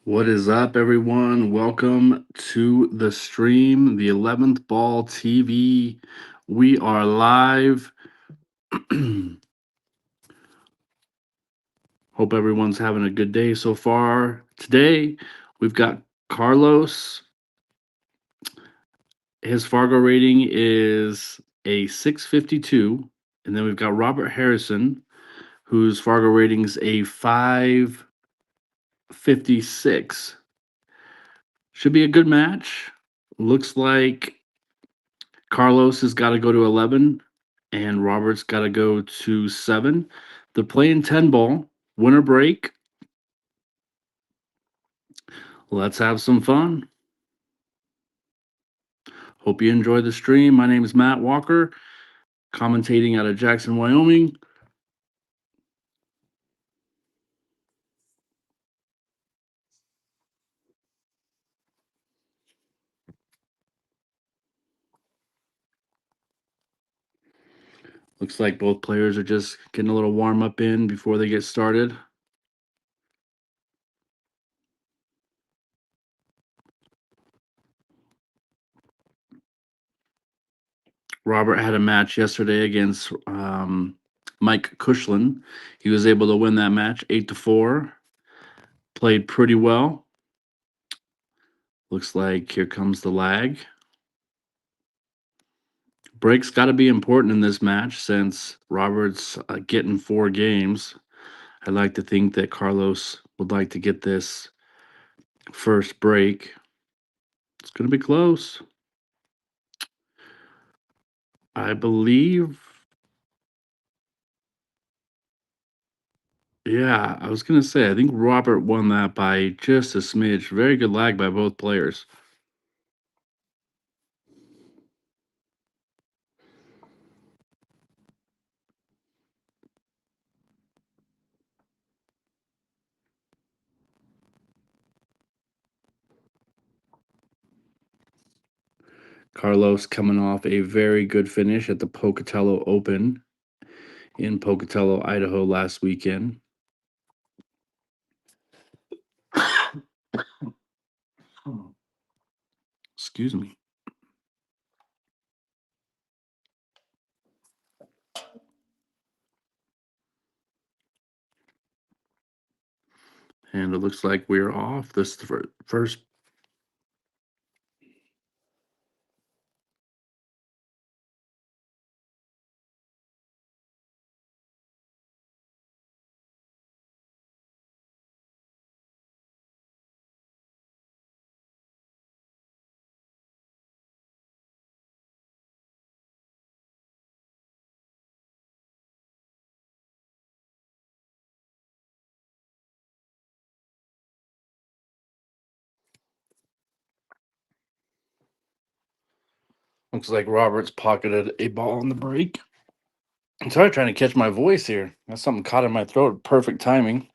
What is up, everyone? Welcome to the stream, the 11th Ball TV. We are live. Hope everyone's having a good day so far. Today, we've got Carlos. His Fargo rating is a 652. And then we've got Robert Harrison, whose Fargo rating is a 556. Should be a good match. Looks like Carlos has got to go to 11 and Robert's got to go to 7. They're playing 10 ball, winter break. Let's have some fun. Hope you enjoy the stream. My name is Matt Walker, commentating out of Jackson, Wyoming. Looks like both players are just getting a little warm up in before they get started. Robert had a match yesterday against Mike Kushlin. He was able to win that match 8-4. Played pretty well. Looks like here comes the lag. Break's got to be important in this match since Robert's getting 4 games. I'd like to think that Carlos would like to get this first break. It's going to be close. I believe. Yeah, I was going to say, I think Robert won that by just a smidge. Very good lag by both players. Carlos coming off a very good finish at the Pocatello Open in Pocatello, Idaho last weekend. Excuse me. And it looks like we're off. This is the first Looks like Roberts pocketed a ball on the break. I'm sorry, trying to catch my voice here. That's something caught in my throat. Perfect timing.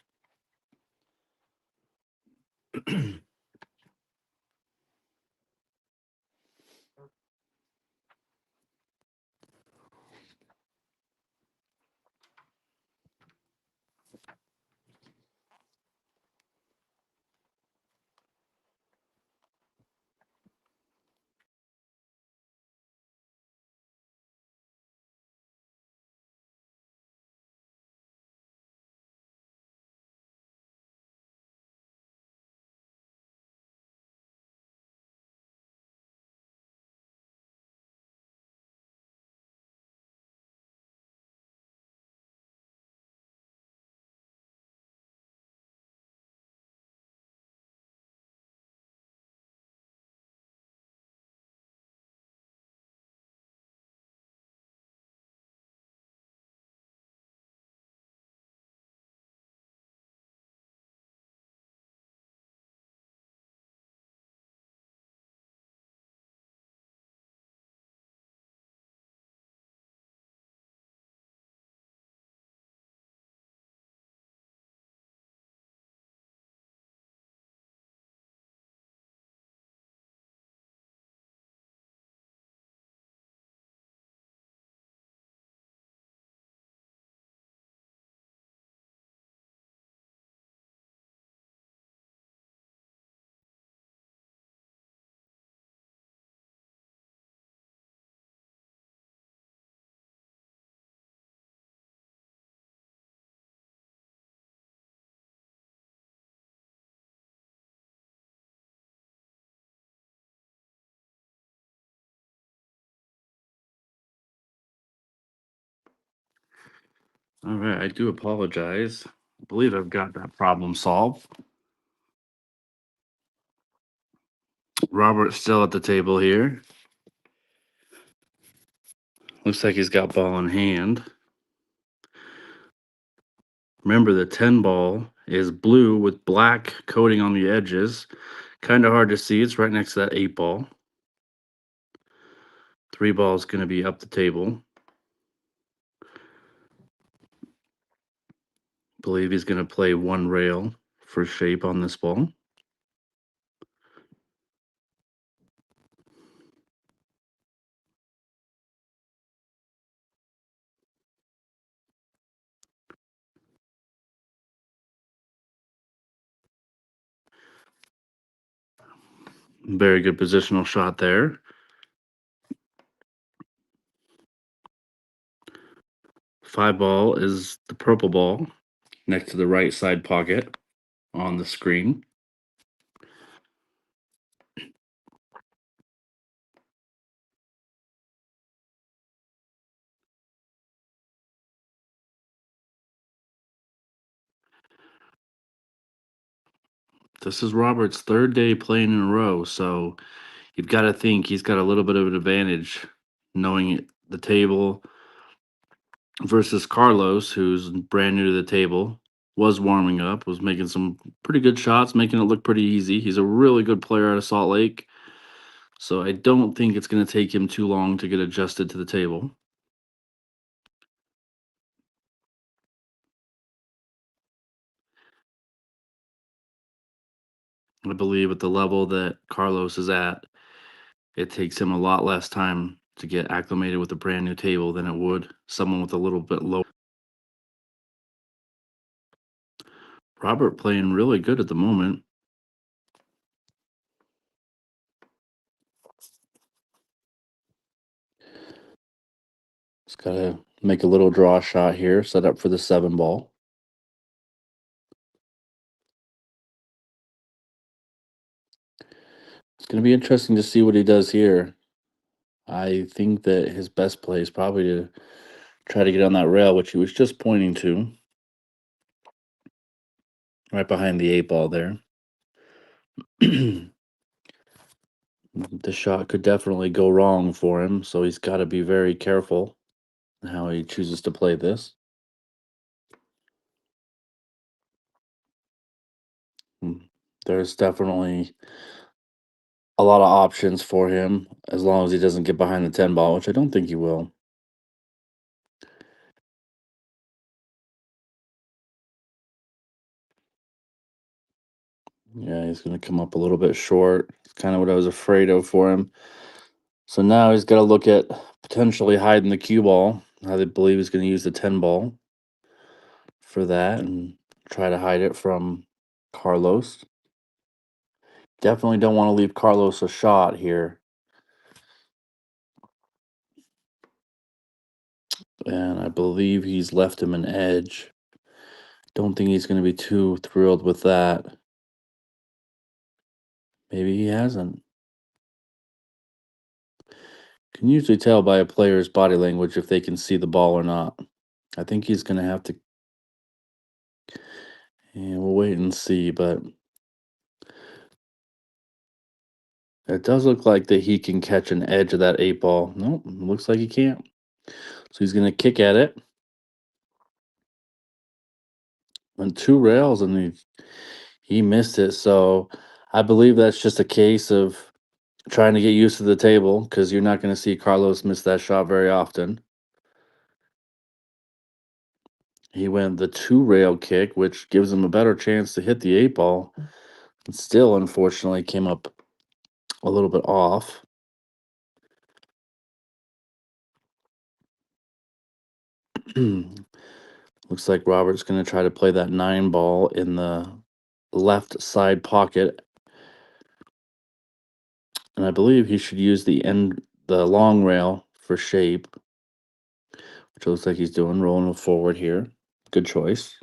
All right, I do apologize. I believe I've got that problem solved. Robert's still at the table here. Looks like he's got ball in hand. Remember, the 10 ball is blue with black coating on the edges. Kind of hard to see. It's right next to that 8 ball. 3 ball is going to be up the table. Believe he's going to play 1 rail for shape on this ball. Very good positional shot there. 5 ball is the purple ball next to the right side pocket on the screen. This is Robert's 3rd day playing in a row, so you've got to think he's got a little bit of an advantage knowing the table versus Carlos, who's brand new to the table, was warming up, was making some pretty good shots, making it look pretty easy. He's a really good player out of Salt Lake, so I don't think it's going to take him too long to get adjusted to the table. I believe at the level that Carlos is at, it takes him a lot less time to get acclimated with a brand new table than it would someone with a little bit low. Robert playing really good at the moment. Just got to make a little draw shot here, set up for the 7 ball. It's going to be interesting to see what he does here. I think that his best play is probably to try to get on that rail, which he was just pointing to, right behind the 8 ball there. The shot could definitely go wrong for him, so he's got to be very careful how he chooses to play this. There's definitely a lot of options for him as long as he doesn't get behind the 10 ball, which I don't think he will. Yeah, he's going to come up a little bit short. It's kind of what I was afraid of for him. So now he's got to look at potentially hiding the cue ball. I believe he's going to use the 10 ball for that and try to hide it from Carlos. Definitely don't want to leave Carlos a shot here. And I believe he's left him an edge. Don't think he's going to be too thrilled with that. Maybe he hasn't. Can usually tell by a player's body language if they can see the ball or not. I think he's going to have to. Yeah, we'll wait and see, but it does look like that he can catch an edge of that 8 ball. Nope, looks like he can't. So he's going to kick at it. On 2 rails, and he missed it. So I believe that's just a case of trying to get used to the table because you're not going to see Carlos miss that shot very often. He went the 2 rail kick, which gives him a better chance to hit the 8 ball. And still, unfortunately, came up a little bit off. Looks like Robert's going to try to play that 9 ball in the left side pocket. And I believe he should use the long rail for shape, which looks like he's doing, rolling it forward here. Good choice.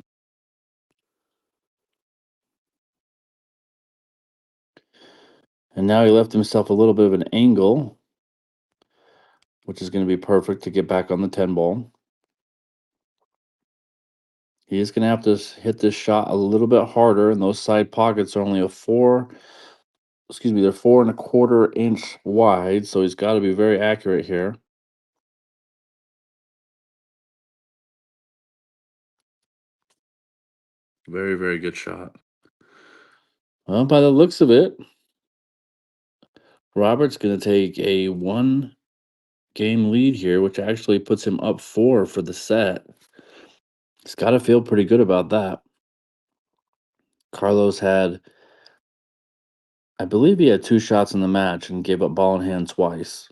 And now he left himself a little bit of an angle, which is going to be perfect to get back on the 10 ball. He is going to have to hit this shot a little bit harder, and those side pockets are only a four. Excuse me, they're 4.25 inch wide, so he's got to be very accurate here. Very, very good shot. Well, by the looks of it, Robert's going to take a 1 game lead here, which actually puts him up four for the set. He's got to feel pretty good about that. Carlos had, I believe he had 2 shots in the match and gave up ball in hand twice.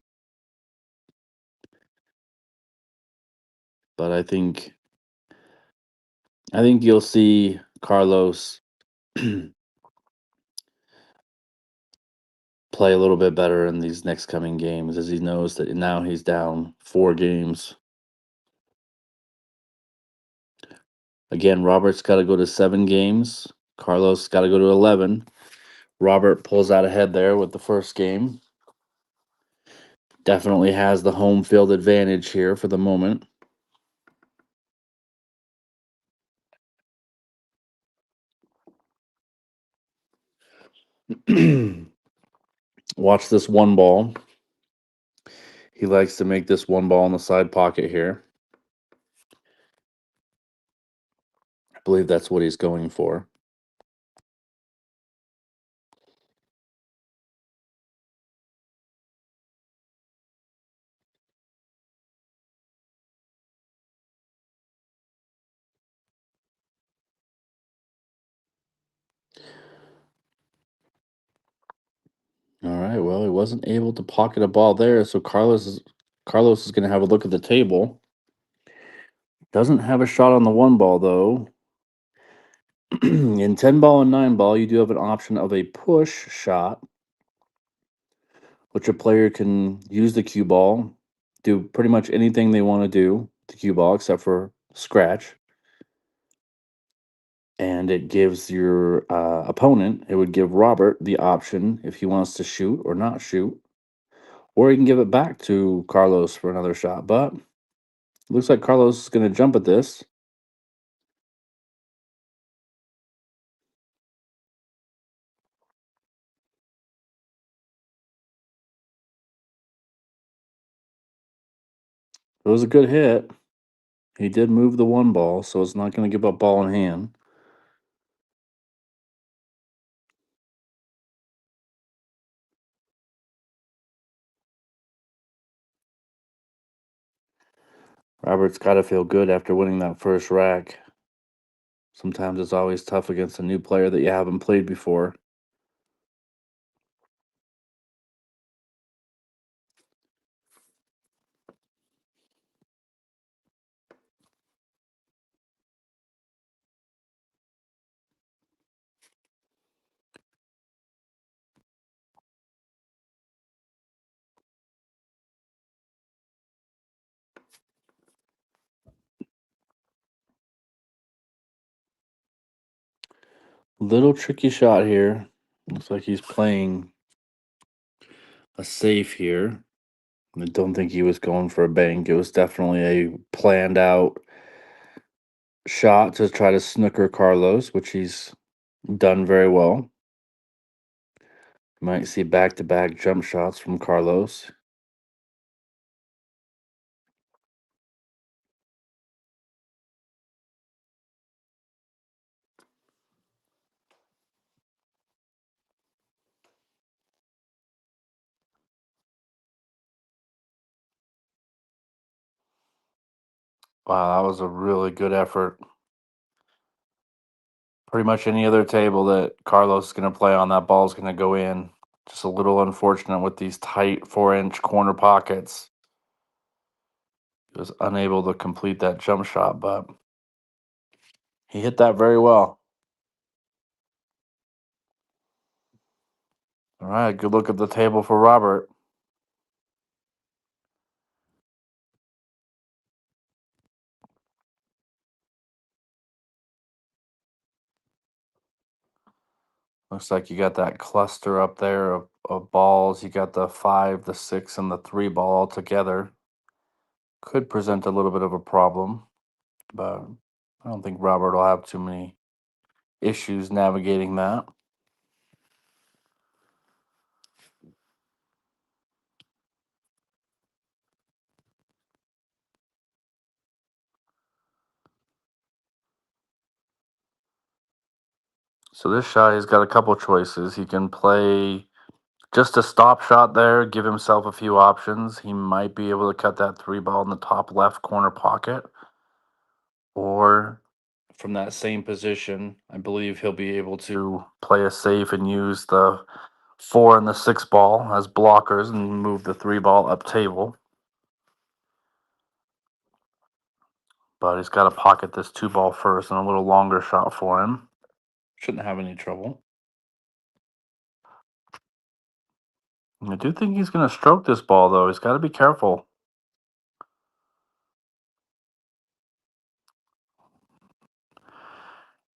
But I think you'll see Carlos play a little bit better in these next coming games as he knows that now he's down 4 games. Again, Robert's got to go to 7 games. Carlos got to go to 11. Robert pulls out ahead there with the first game. Definitely has the home field advantage here for the moment. Watch this one ball. He likes to make this one ball in the side pocket here. I believe that's what he's going for. All right. Well, he wasn't able to pocket a ball there, so Carlos is going to have a look at the table. Doesn't have a shot on the one ball though. In 10 ball and 9 ball, you do have an option of a push shot, which a player can use the cue ball, do pretty much anything they want to do with the cue ball except for scratch. And it gives your opponent, it would give Robert the option if he wants to shoot or not shoot, or he can give it back to Carlos for another shot. But looks like Carlos is going to jump at this. It was a good hit. He did move the one ball, so it's not going to give up ball in hand. Robert's got to feel good after winning that first rack. Sometimes it's always tough against a new player that you haven't played before. Little tricky shot here. Looks like he's playing a safe here. I don't think he was going for a bank. It was definitely a planned out shot to try to snooker Carlos, which he's done very well. Might see back to back jump shots from Carlos. Wow, that was a really good effort. Pretty much any other table that Carlos is going to play on, that ball is going to go in. Just a little unfortunate with these tight 4-inch corner pockets. He was unable to complete that jump shot, but he hit that very well. All right, good look at the table for Robert. Looks like you got that cluster up there of balls. You got the 5, the 6, and the 3 ball all together. Could present a little bit of a problem, but I don't think Robert will have too many issues navigating that. So this shot, he's got a couple choices. He can play just a stop shot there, give himself a few options. He might be able to cut that three ball in the top left corner pocket. Or from that same position, I believe he'll be able to play a safe and use the 4 and the 6 ball as blockers and move the 3 ball up table. But he's got to pocket this 2 ball first and a little longer shot for him. Shouldn't have any trouble. I do think he's going to stroke this ball, though. He's got to be careful.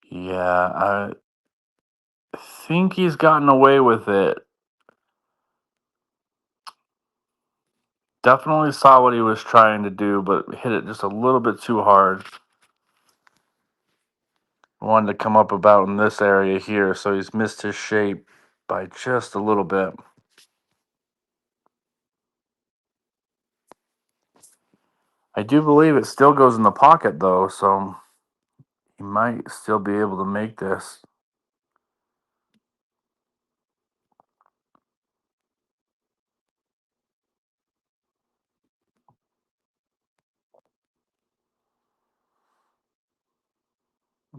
Yeah, I think he's gotten away with it. Definitely saw what he was trying to do, but hit it just a little bit too hard. Wanted to come up about in this area here, so he's missed his shape by just a little bit. I do believe it still goes in the pocket, though, so he might still be able to make this.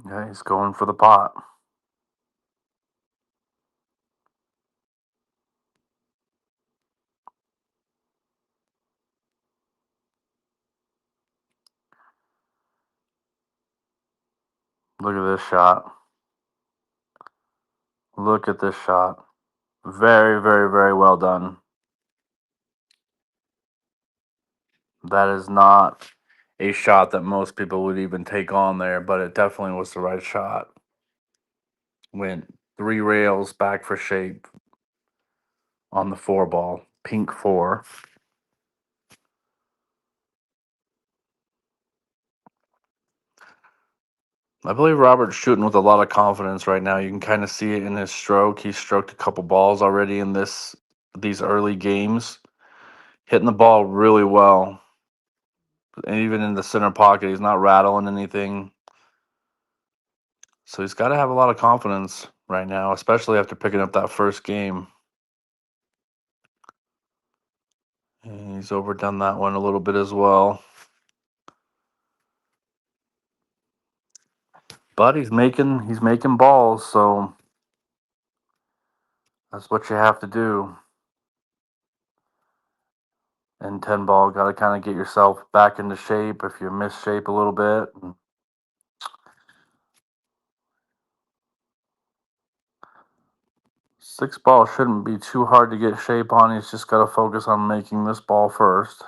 Yeah, he's going for the pot. Look at this shot. Look at this shot. Very, very, very well done. That is not a shot that most people would even take on there, but it definitely was the right shot. Went 3 rails back for shape on the 4 ball, pink 4. I believe Robert's shooting with a lot of confidence right now. You can kind of see it in his stroke. He's stroked a couple balls already in these early games, hitting the ball really well. And even in the center pocket, he's not rattling anything. So he's got to have a lot of confidence right now, especially after picking up that first game. And he's overdone that one a little bit as well. But he's making balls, so that's what you have to do. And 10 ball, got to kind of get yourself back into shape if you miss shape a little bit. 6 ball shouldn't be too hard to get shape on. He's just got to focus on making this ball first.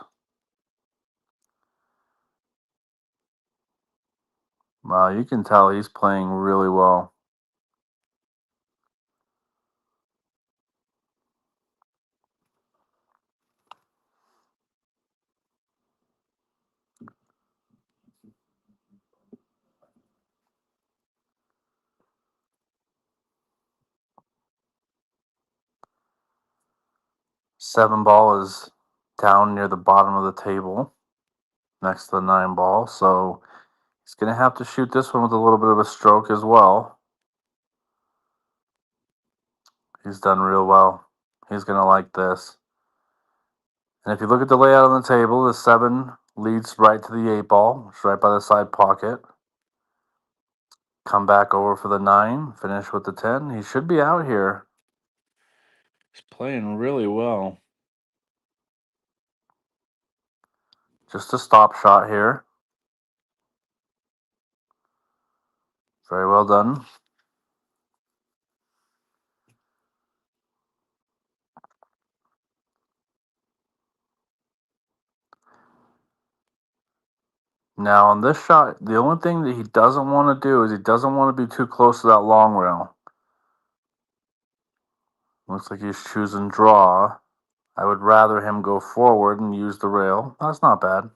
Wow, you can tell he's playing really well. Seven ball is down near the bottom of the table next to the 9 ball, so he's going to have to shoot this one with a little bit of a stroke as well. He's done real well. He's going to like this. And if you look at the layout on the table, the 7 leads right to the 8 ball. It's right by the side pocket. Come back over for the 9, finish with the 10. He should be out here. He's playing really well. Just a stop shot here. Very well done. Now on this shot, the only thing that he doesn't want to do is he doesn't want to be too close to that long rail. Looks like he's choosing draw. I would rather him go forward and use the rail. That's not bad.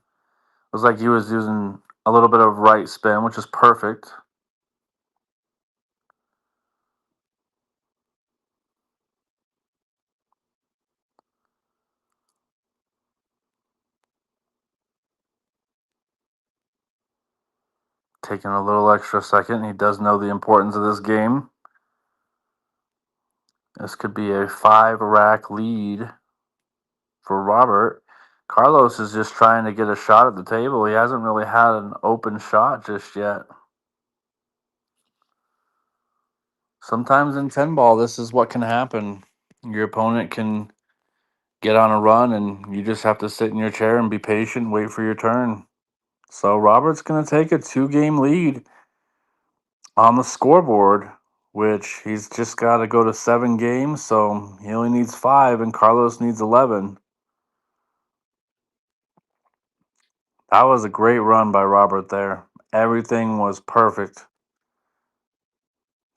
Looks like he was using A little bit of right spin, which is perfect. Taking a little extra second. He does know the importance of this game. This could be a 5-rack lead for Robert. Carlos is just trying to get a shot at the table. He hasn't really had an open shot just yet. Sometimes in 10 ball, this is what can happen. Your opponent can get on a run, and you just have to sit in your chair and be patient, wait for your turn. So Robert's going to take a 2-game lead on the scoreboard, which he's just got to go to 7 games. So he only needs 5, and Carlos needs 11. That was a great run by Robert there. Everything was perfect.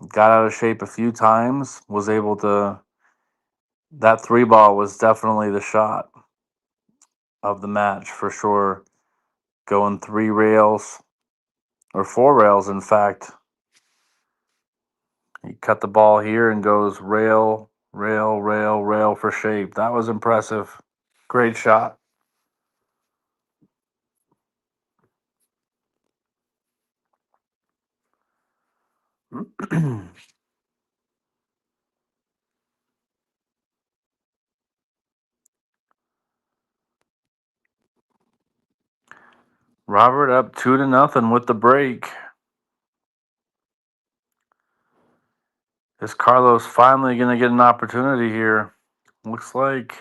Got out of shape a few times, was able to. That 3 ball was definitely the shot of the match for sure. Going 3 rails, or 4 rails, in fact. He cut the ball here and goes rail, rail, rail, rail for shape. That was impressive. Great shot. Robert up 2-0 with the break. Is Carlos finally going to get an opportunity here? Looks like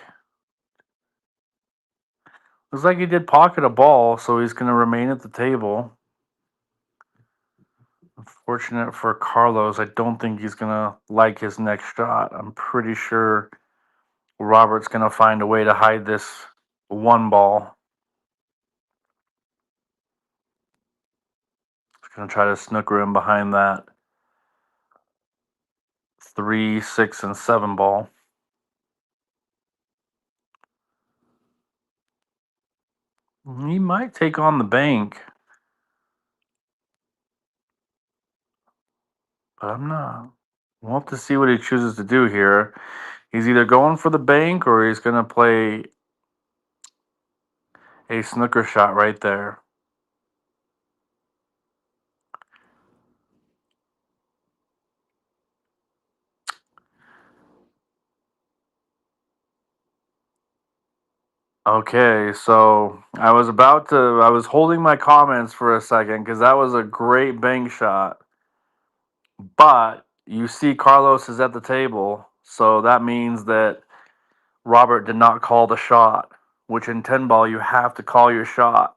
he did pocket a ball, so he's going to remain at the table. Unfortunate for Carlos, I don't think he's going to like his next shot. I'm pretty sure Robert's going to find a way to hide this 1 ball. He's going to try to snooker him behind that 3, 6, and 7 ball. He might take on the bank, but I'm not. We'll have to see what he chooses to do here. He's either going for the bank or he's going to play a snooker shot right there. Okay, so I was holding my comments for a second because that was a great bank shot. But you see Carlos is at the table, so that means that Robert did not call the shot, which in 10 ball you have to call your shot.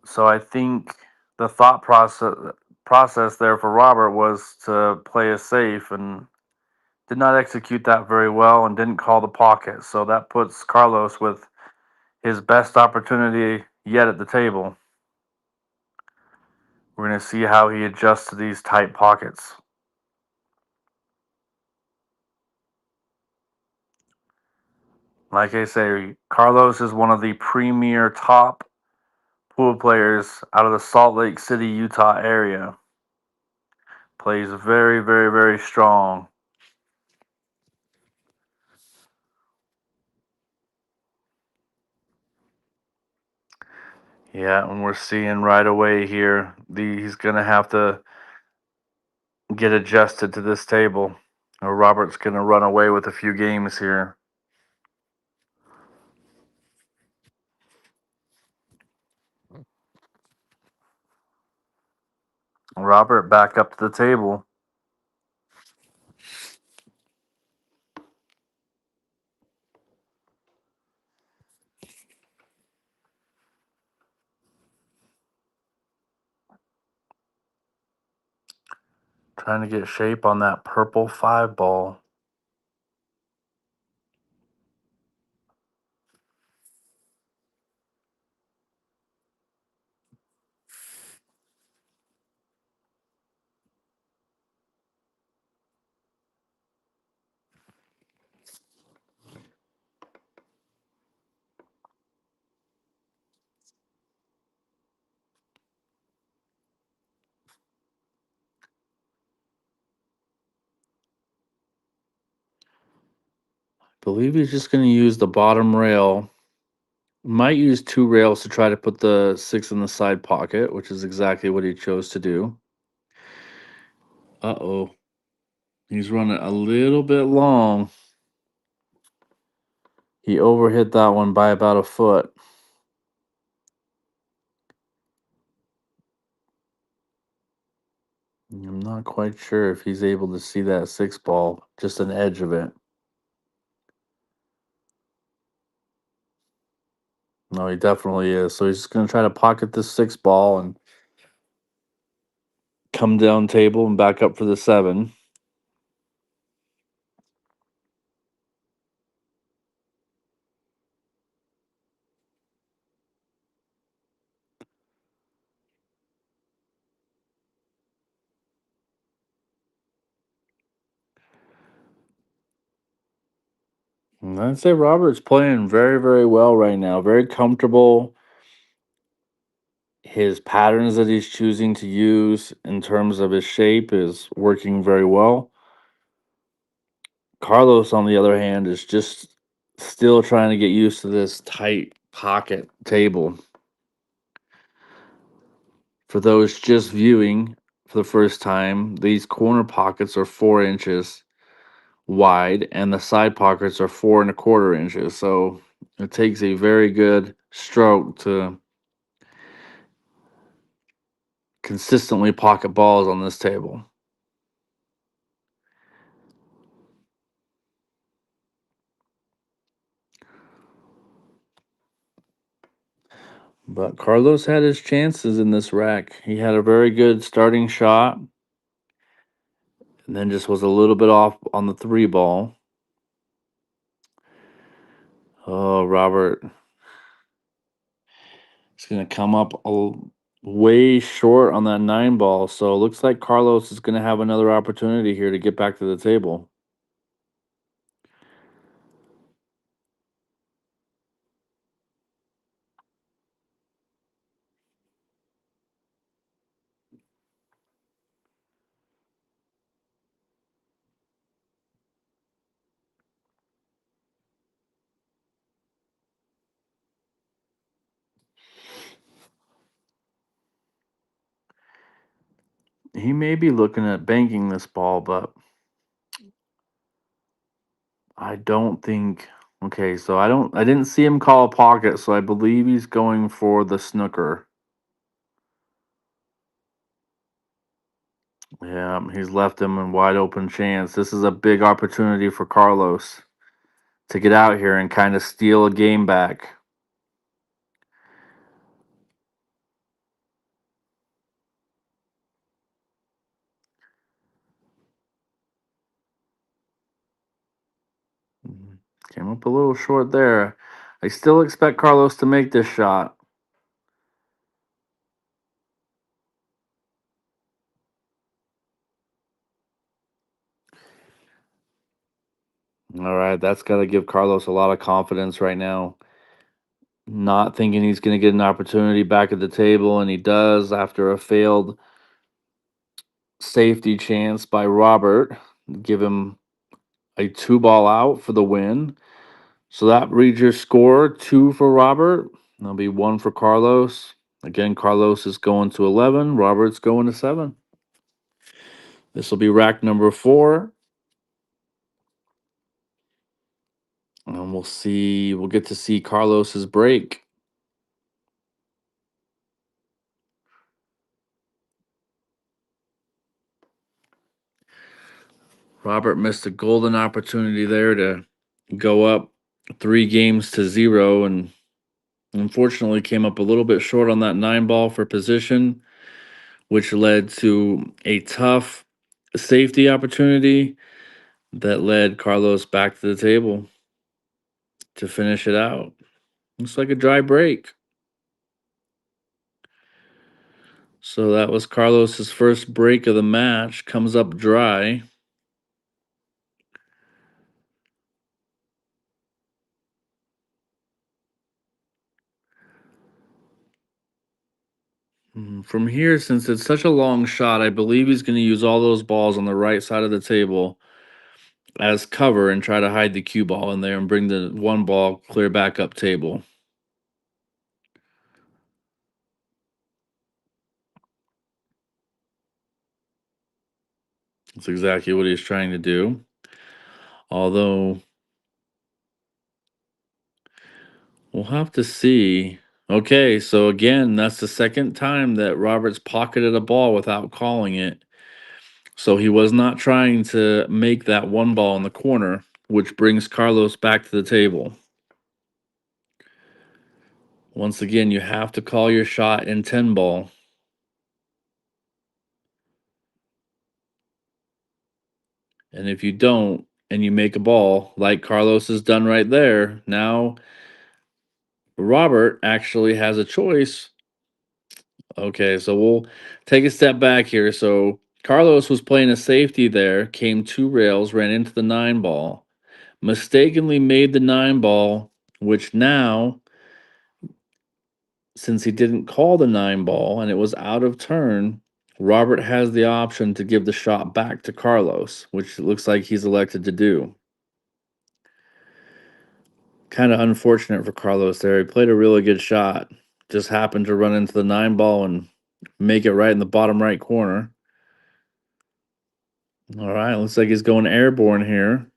So I think the thought process there for Robert was to play it safe and did not execute that very well and didn't call the pocket. So that puts Carlos with his best opportunity yet at the table. We're going to see how he adjusts to these tight pockets. Like I say, Carlos is one of the premier top pool players out of the Salt Lake City, Utah area. Plays very, very, very strong. Yeah, and we're seeing right away here, he's going to have to get adjusted to this table, or Robert's going to run away with a few games here. Robert back up to the table. Trying to get shape on that purple 5 ball. Believe he's just going to use the bottom rail. Might use two rails to try to put the six in the side pocket, which is exactly what he chose to do. Uh-oh. He's running a little bit long. He overhit that one by about a foot. I'm not quite sure if he's able to see that six ball, just an edge of it. No, he definitely is. So he's just going to try to pocket this six ball and come down table and back up for the seven. And I'd say Robert's playing very, very well right now. Very comfortable. His patterns that he's choosing to use in terms of his shape is working very well. Carlos, on the other hand, is just still trying to get used to this tight pocket table. For those just viewing for the first time, these corner pockets are 4 inches wide and the side pockets are 4.25 inches. So it takes a very good stroke to consistently pocket balls on this table. But Carlos had his chances in this rack. He had a very good starting shot and then just was a little bit off on the three ball. Oh, Robert is going to come up way short on that nine ball. So it looks like Carlos is going to have another opportunity here to get back to the table. He may be looking at banking this ball, but I don't think. Okay, so I didn't see him call a pocket, so I believe he's going for the snooker. Yeah, he's left him in wide open chance. This is a big opportunity for Carlos to get out here and kind of steal a game back. Mhm. Came up a little short there. I still expect Carlos to make this shot. All right, that's got to give Carlos a lot of confidence right now. Not thinking he's going to get an opportunity back at the table, and he does after a failed safety chance by Robert. Give him a two ball out for the win. So that reads your score: two for Robert. There'll be one for Carlos. Again, Carlos is going to 11. Robert's going to 7. This will be rack number 4. And we'll see. We'll get to see Carlos's break. Robert missed a golden opportunity there to go up 3 games to 0, and unfortunately came up a little bit short on that 9 ball for position, which led to a tough safety opportunity that led Carlos back to the table to finish it out. Looks like a dry break. So that was Carlos's first break of the match. Comes up dry. From here, since it's such a long shot, I believe he's going to use all those balls on the right side of the table as cover and try to hide the cue ball in there and bring the one ball clear back up table. That's exactly what he's trying to do. Although we'll have to see. Okay, so again, that's the second time that Roberts pocketed a ball without calling it. So he was not trying to make that one ball in the corner, which brings Carlos back to the table. Once again, you have to call your shot in 10 ball. And if you don't, and you make a ball like Carlos has done right there, now Robert actually has a choice. Okay, so we'll take a step back here. So Carlos was playing a safety there, came two rails, ran into the 9 ball, mistakenly made the 9 ball, which now, since he didn't call the 9 ball and it was out of turn, Robert has the option to give the shot back to Carlos, which it looks like he's elected to do. Kind of unfortunate for Carlos there. He played a really good shot. Just happened to run into the 9 ball and make it right in the bottom right corner. All right, looks like he's going airborne here.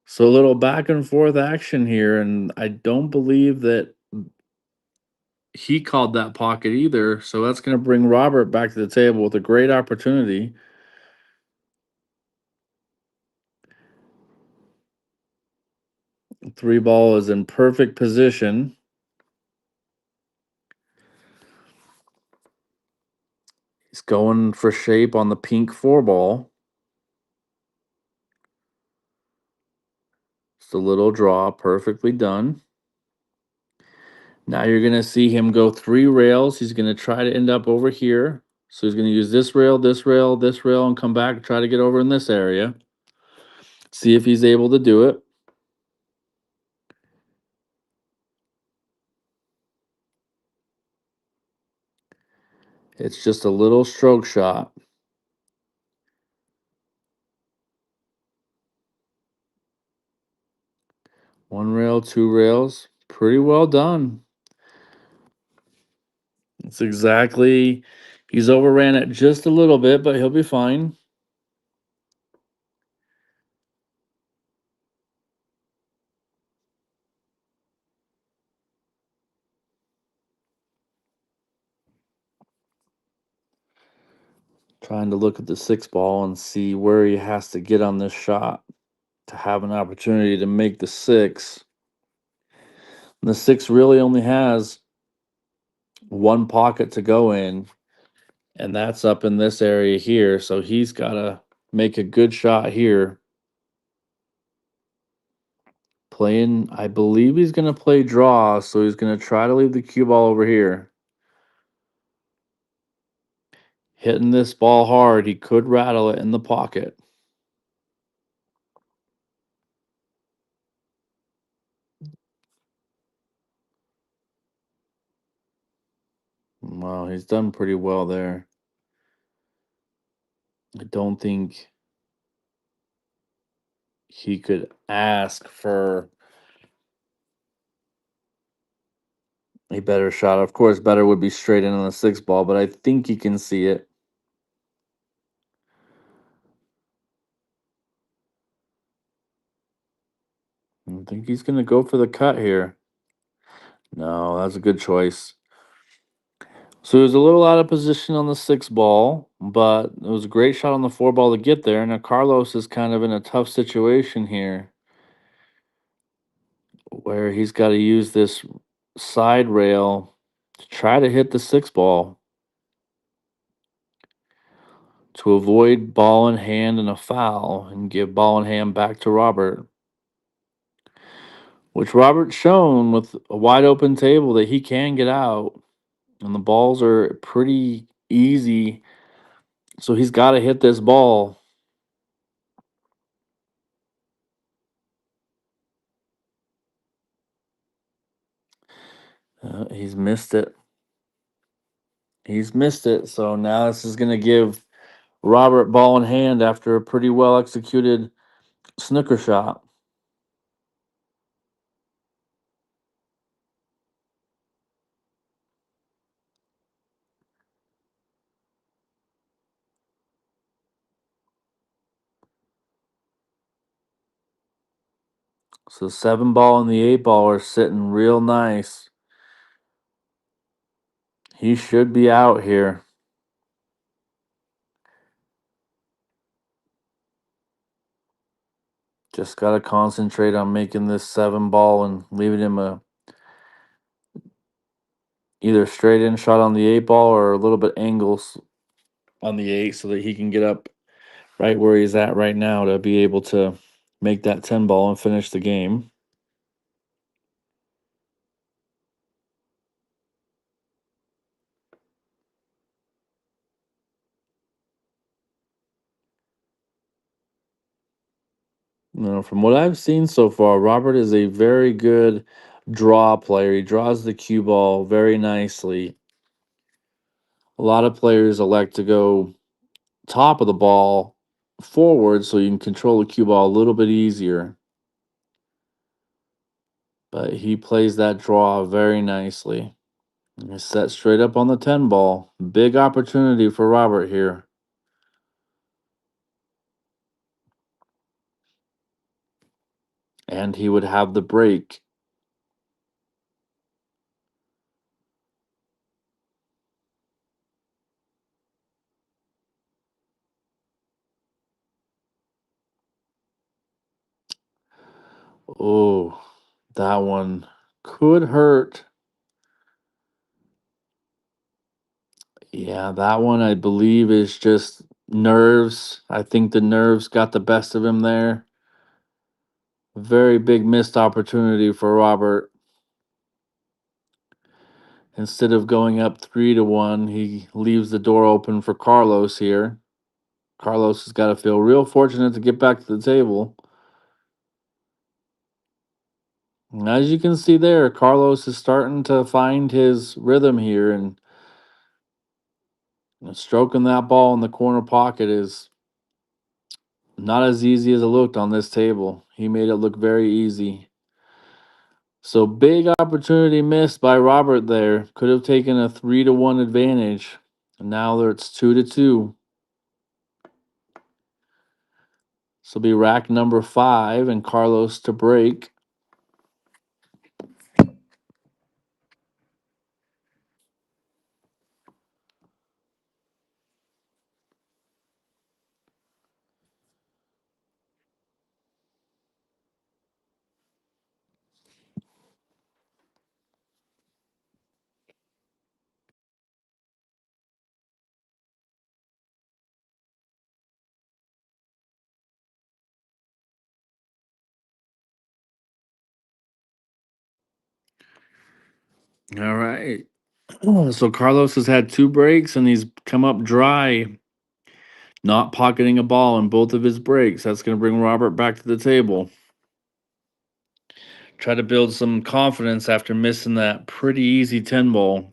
So a little back and forth action here, and I don't believe that he called that pocket either. So that's going to bring Robert back to the table with a great opportunity. 3 ball is in perfect position. He's going for shape on the pink 4 ball. Just a little draw, perfectly done. Now you're going to see him go 3 rails. He's going to try to end up over here. So he's going to use this rail, this rail, this rail, and come back and try to get over in this area. See if he's able to do it. It's just a little stroke shot. 1 rail, 2 rails. Pretty well done. It's exactly, he's overran it just a little bit, but he'll be fine. Trying to look at the 6 ball and see where he has to get on this shot to have an opportunity to make the 6. And the 6 really only has one pocket to go in, and that's up in this area here. So he's got to make a good shot here. Playing, I believe he's going to play draw, so he's going to try to leave the cue ball over here. Hitting this ball hard, he could rattle it in the pocket. Wow, he's done pretty well there. I don't think he could ask for a better shot. Of course, better would be straight in on the 6 ball, but I think he can see it. I think he's going to go for the cut here. No, that's a good choice. So he was a little out of position on the 6 ball, but it was a great shot on the 4 ball to get there. Now Carlos is kind of in a tough situation here where he's got to use this side rail to try to hit the 6 ball to avoid ball in hand and a foul and give ball in hand back to Robert. Which Robert's shown with a wide open table that he can get out, and the balls are pretty easy. So he's got to hit this ball. He's missed it. He's missed it. So now this is going to give Robert ball in hand after a pretty well executed snooker shot. So 7 ball and the 8 ball are sitting real nice. He should be out here. Just got to concentrate on making this 7 ball and leaving him a either straight in shot on the 8 ball or a little bit angles on the 8 so that he can get up right where he's at right now to be able to make that 10 ball and finish the game. From what I've seen so far, Robert is a very good draw player. He draws the cue ball very nicely. A lot of players elect to go top of the ball forward so you can control the cue ball a little bit easier. But he plays that draw very nicely. And he's set straight up on the 10 ball. Big opportunity for Robert here. And he would have the break. Oh, that one could hurt. Yeah, that one I believe is just nerves. I think the nerves got the best of him there. Very big missed opportunity for Robert. Instead of going up 3-1, he leaves the door open for Carlos here. Carlos has got to feel real fortunate to get back to the table. And as you can see there, Carlos is starting to find his rhythm here, and stroking that ball in the corner pocket is not as easy as it looked on this table. He made it look very easy. So big opportunity missed by Robert there. Could have taken a 3-1 advantage. And now it's 2-2. This will be rack number 5 and Carlos to break. All right. So Carlos has had 2 breaks and he's come up dry, not pocketing a ball in both of his breaks. That's going to bring Robert back to the table. Try to build some confidence after missing that pretty easy 10 ball.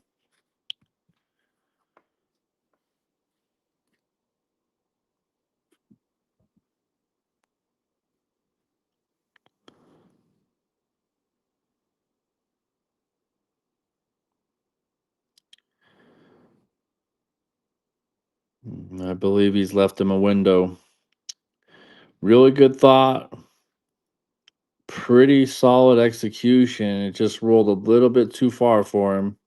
I believe he's left him a window. Really good thought. Pretty solid execution. It just rolled a little bit too far for him.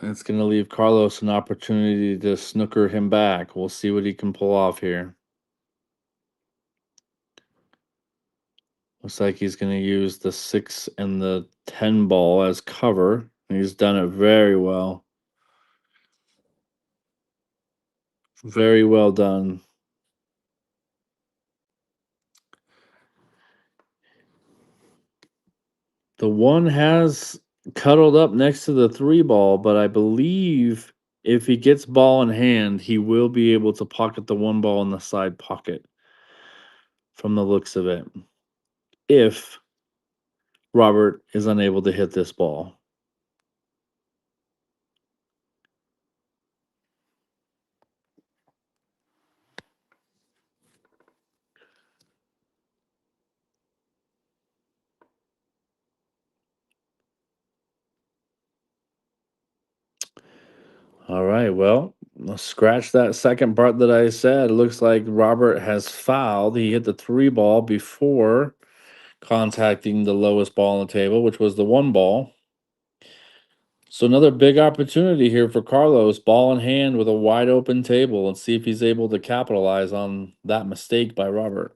It's going to leave Carlos an opportunity to snooker him back. We'll see what he can pull off here. Looks like he's going to use the 6 and the 10 ball as cover. He's done it very well. Very well done. The one has cuddled up next to the 3 ball, but I believe if he gets ball in hand, he will be able to pocket the 1 ball in the side pocket from the looks of it. If Robert is unable to hit this ball. All right. Well, let's scratch that second part that I said. It looks like Robert has fouled. He hit the three ball before contacting the lowest ball on the table, which was the one ball. So another big opportunity here for Carlos, ball in hand with a wide open table, and see if he's able to capitalize on that mistake by Robert.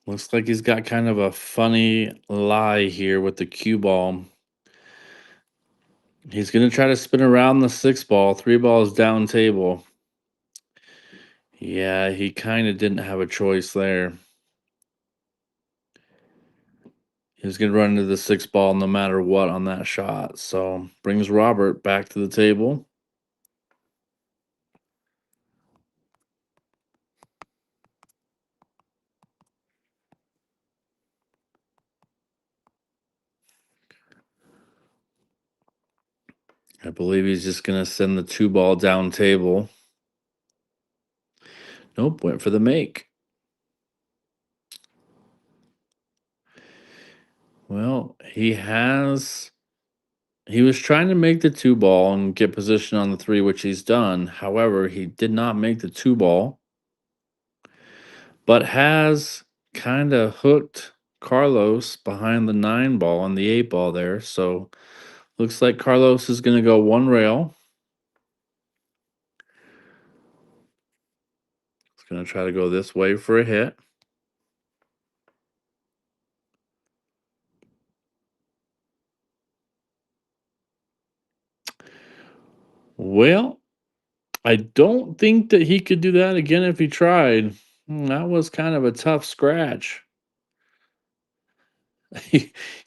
Looks like he's got kind of a funny lie here with the cue ball. He's going to try to spin around the six ball, three balls down table. Yeah, he kind of didn't have a choice there. He was going to run into the six ball no matter what on that shot. So brings Robert back to the table. I believe he's just going to send the two ball down table. Nope, went for the make. Well, he was trying to make the two ball and get position on the three, which he's done. However, he did not make the two ball, but has kind of hooked Carlos behind the nine ball and the eight ball there. So looks like Carlos is going to go one rail. He's going to try to go this way for a hit. Well, I don't think that he could do that again if he tried. That was kind of a tough scratch.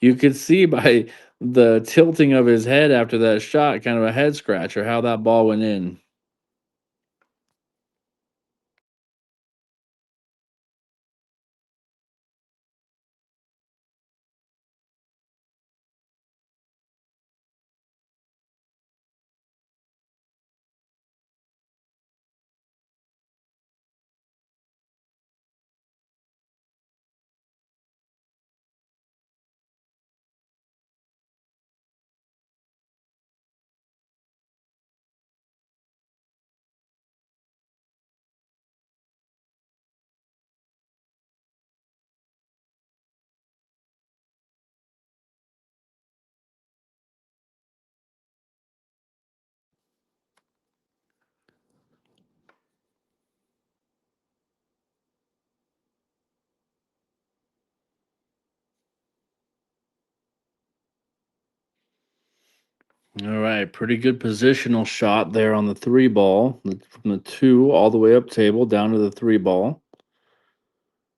You could see by the tilting of his head after that shot, kind of a head scratcher, how that ball went in. All right, pretty good positional shot there on the three ball, from the two all the way up table down to the three ball.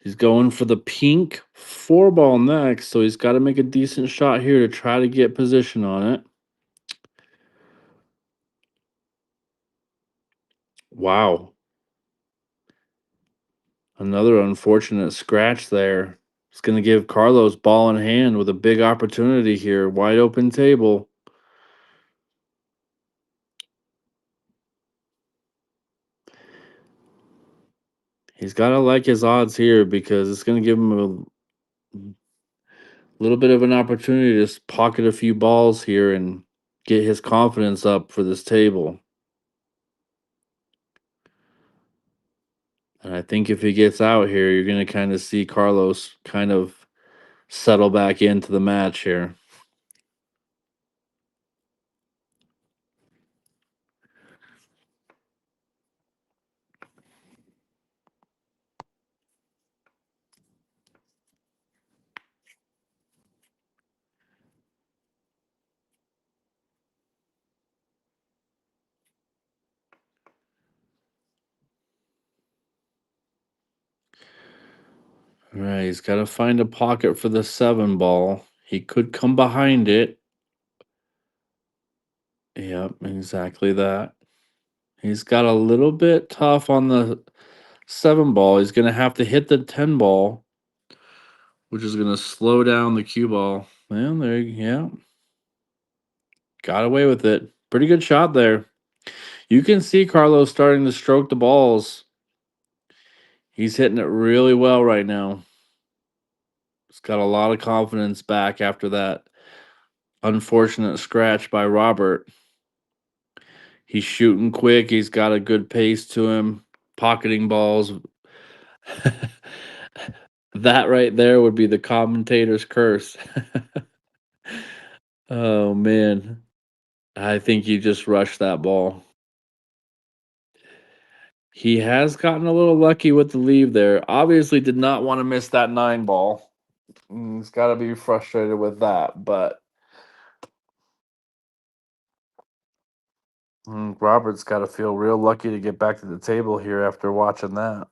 He's going for the pink four ball next, so he's got to make a decent shot here to try to get position on it. Wow. Another unfortunate scratch there. It's going to give Carlos ball in hand with a big opportunity here. Wide open table. He's got to like his odds here because it's going to give him a little bit of an opportunity to pocket a few balls here and get his confidence up for this table. And I think if he gets out here, you're going to kind of see Carlos kind of settle back into the match here. All right, he's got to find a pocket for the 7 ball. He could come behind it. Yep, exactly that. He's got a little bit tough on the 7 ball. He's going to have to hit the 10 ball, which is going to slow down the cue ball. Well, yeah, got away with it. Pretty good shot there. You can see Carlos starting to stroke the balls. He's hitting it really well right now. He's got a lot of confidence back after that unfortunate scratch by Robert. He's shooting quick. He's got a good pace to him, pocketing balls. That right there would be the commentator's curse. Oh man. I think you just rushed that ball. He has gotten a little lucky with the leave there. Obviously did not want to miss that 9 ball. He's got to be frustrated with that, but Robert's got to feel real lucky to get back to the table here after watching that.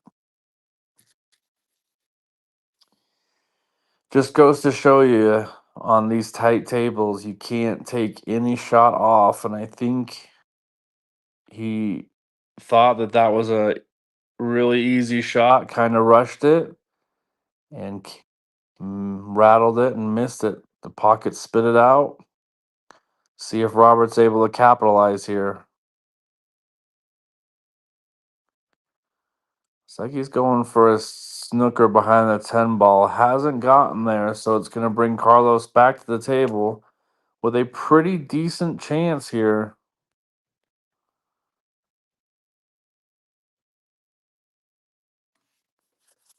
Just goes to show you on these tight tables, you can't take any shot off. And I think he thought that that was a really easy shot, kind of rushed it and rattled it and missed it. The pocket spit it out. See if Robert's able to capitalize here. It's like he's going for a snooker behind the 10 ball. Hasn't gotten there, so it's going to bring Carlos back to the table with a pretty decent chance here.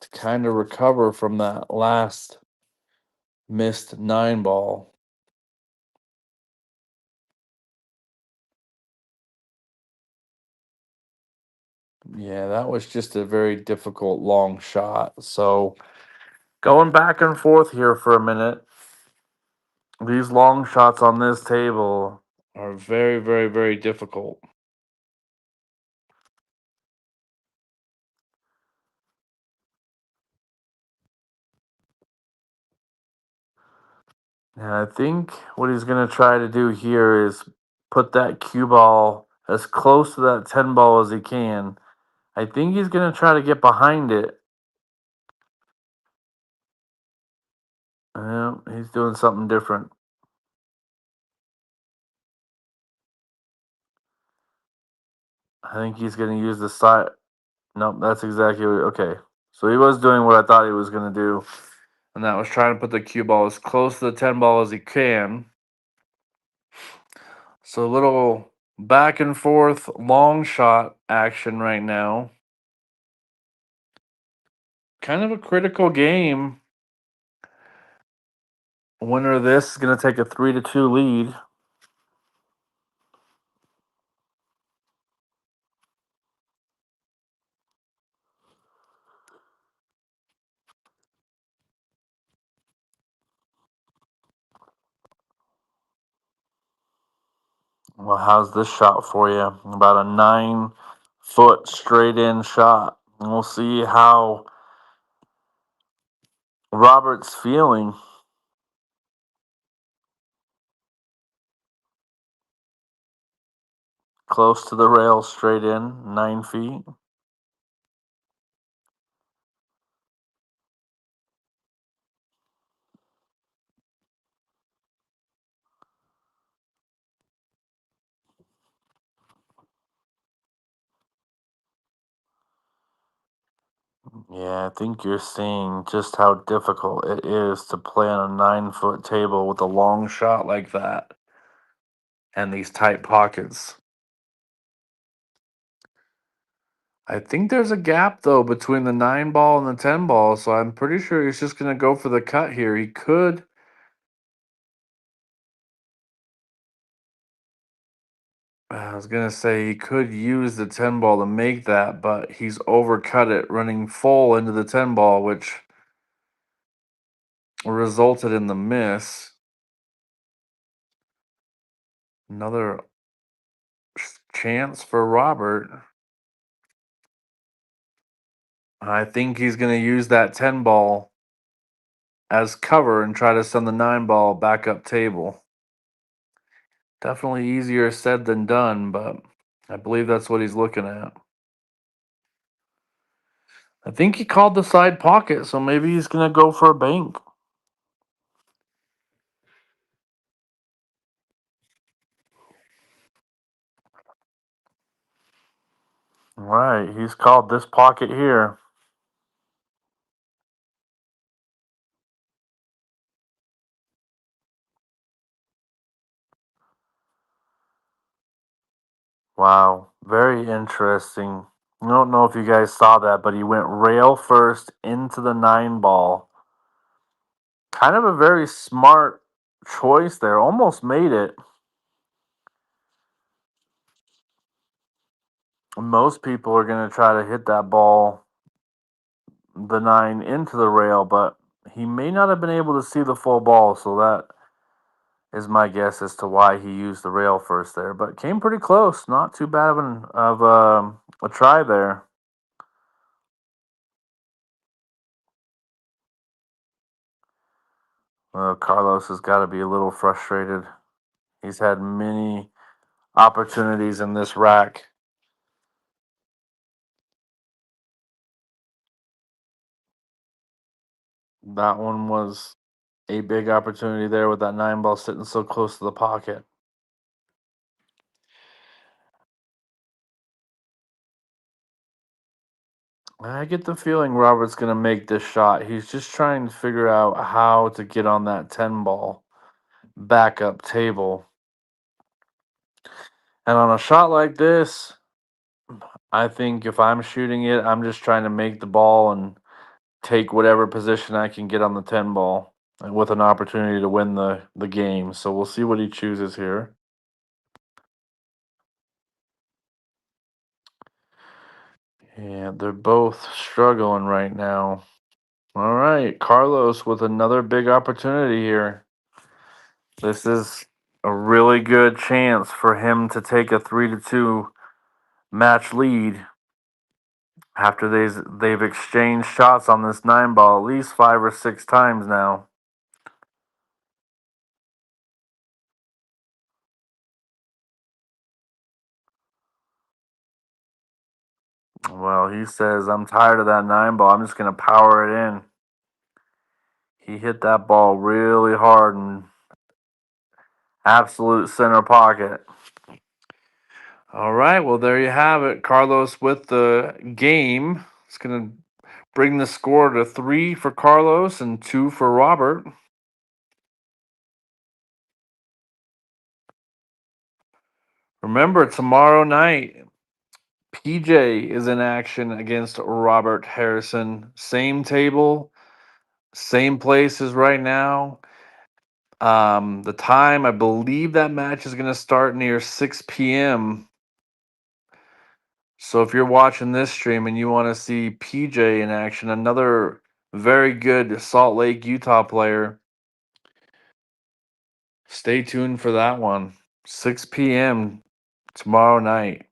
To kind of recover from that last missed 9 ball. Yeah, that was just a very difficult long shot. So going back and forth here for a minute. These long shots on this table are very, very, very difficult. And I think what he's going to try to do here is put that cue ball as close to that 10 ball as he can. I think he's going to try to get behind it. He's doing something different. I think he's going to use the side. Nope, that's exactly what. Okay. So he was doing what I thought he was going to do, and that was trying to put the cue ball as close to the 10 ball as he can. So a little back and forth long shot action right now. Kind of a critical game. Winner of this is going to take a 3-2 lead. Well, how's this shot for you? About a 9-foot straight in shot. And we'll see how Robert's feeling. Close to the rail, straight in, 9 feet. Yeah, I think you're seeing just how difficult it is to play on a 9 foot table with a long shot like that and these tight pockets. I think there's a gap though between the 9 ball and the 10 ball, so I'm pretty sure he's just gonna go for the cut here. He could. I was gonna say he could use the 10 ball to make that, but he's overcut it, running full into the 10 ball, which resulted in the miss. Another chance for Robert. I think he's gonna use that 10 ball as cover and try to send the 9 ball back up table. Definitely easier said than done, but I believe that's what he's looking at. I think he called the side pocket, so maybe he's gonna go for a bank. Right, he's called this pocket here. Wow, very interesting. I don't know if you guys saw that, but he went rail first into the 9 ball. Kind of a very smart choice there. Almost made it. Most people are going to try to hit that ball, the 9, into the rail, but he may not have been able to see the full ball, so that is my guess as to why he used the rail first there. But came pretty close. Not too bad of a try there. Carlos has got to be a little frustrated. He's had many opportunities in this rack. That one was a big opportunity there with that 9 ball sitting so close to the pocket. I get the feeling Robert's going to make this shot. He's just trying to figure out how to get on that 10 ball backup table. And on a shot like this, I think if I'm shooting it, I'm just trying to make the ball and take whatever position I can get on the 10 ball with an opportunity to win the game. So we'll see what he chooses here. Yeah, they're both struggling right now. All right, Carlos with another big opportunity here. This is a really good chance for him to take a 3-2 match lead after they've exchanged shots on this 9 ball at least 5 or 6 times now. Well, he says, I'm tired of that 9 ball. I'm just going to power it in. He hit that ball really hard and absolute center pocket. All right, well, there you have it. Carlos with the game. It's going to bring the score to 3 for Carlos and 2 for Robert. Remember, tomorrow night, PJ is in action against Robert Harrison. Same table, same place as right now. The time, I believe that match is going to start near 6 p.m. So if you're watching this stream and you want to see PJ in action, another very good Salt Lake, Utah player, stay tuned for that one. 6 p.m. tomorrow night.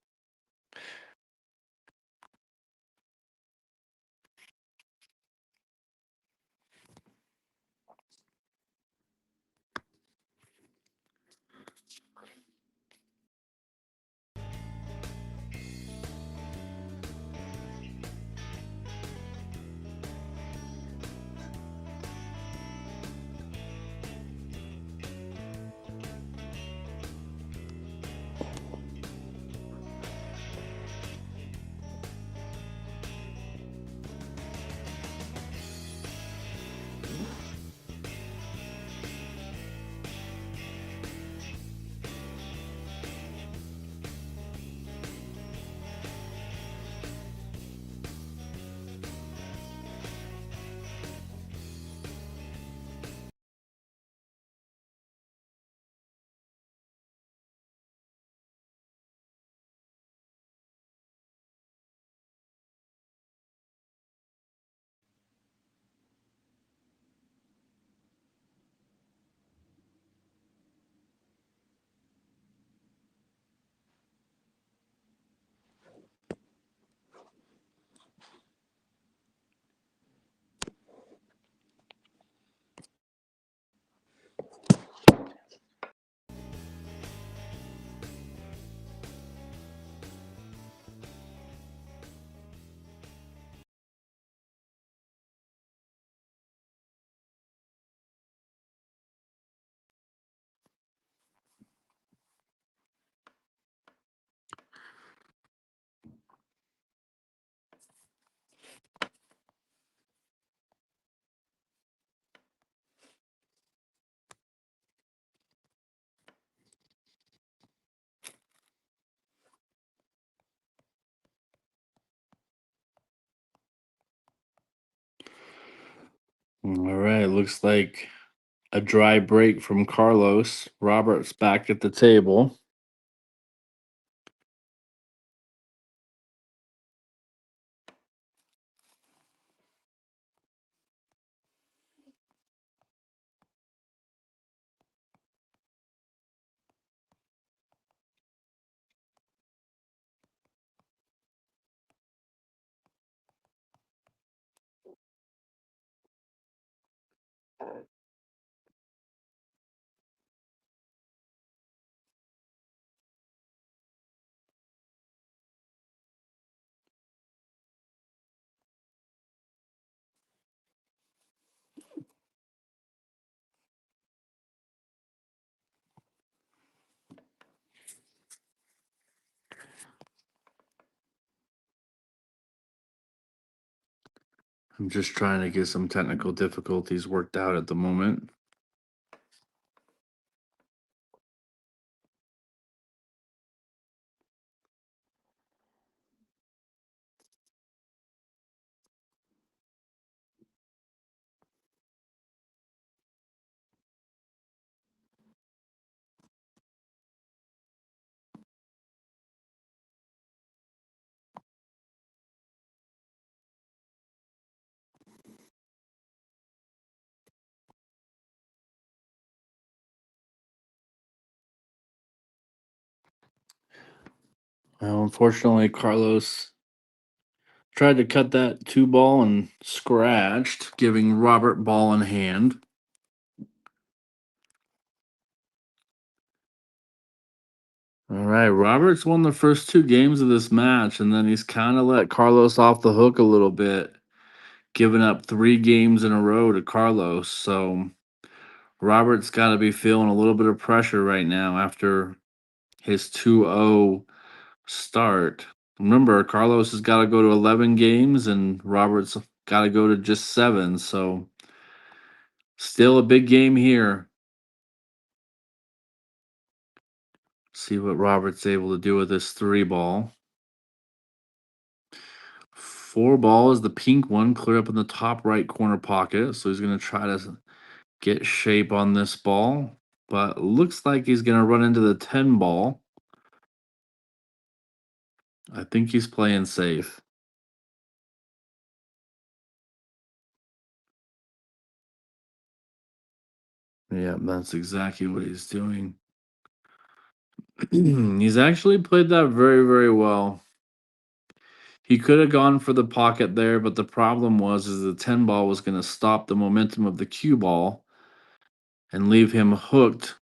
All right, looks like a dry break from Carlos. Robert's back at the table. I'm just trying to get some technical difficulties worked out at the moment. Well, unfortunately, Carlos tried to cut that two ball and scratched, giving Robert ball in hand. All right, Robert's won the first two games of this match, and then he's kind of let Carlos off the hook a little bit, giving up 3 games in a row to Carlos. So Robert's got to be feeling a little bit of pressure right now after his 2-0 start. Remember, Carlos has got to go to 11 games, and Robert's got to go to just 7. So still a big game here. See what Robert's able to do with this 3 ball. 4 ball is the pink one, clear up in the top right corner pocket. So he's going to try to get shape on this ball, but looks like he's going to run into the 10 ball. I think he's playing safe. Yeah, that's exactly what he's doing. He's actually played that very, very well. He could have gone for the pocket there, but the problem was is the 10 ball was going to stop the momentum of the cue ball and leave him hooked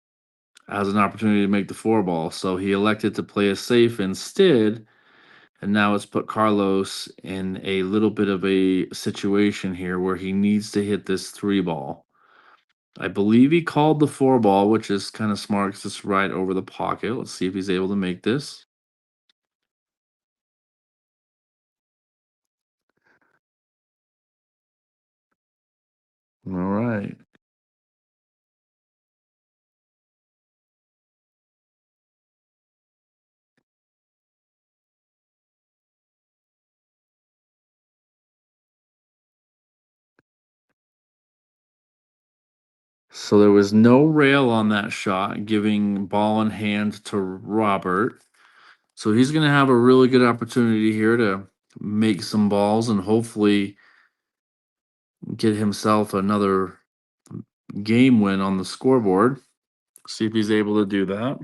as an opportunity to make the 4 ball. So he elected to play it safe instead, and now it's put Carlos in a little bit of a situation here where he needs to hit this 3 ball. I believe he called the 4 ball, which is kind of smart because it's right over the pocket. Let's see if he's able to make this. All right. So there was no rail on that shot, giving ball in hand to Robert. So he's going to have a really good opportunity here to make some balls and hopefully get himself another game win on the scoreboard. See if he's able to do that.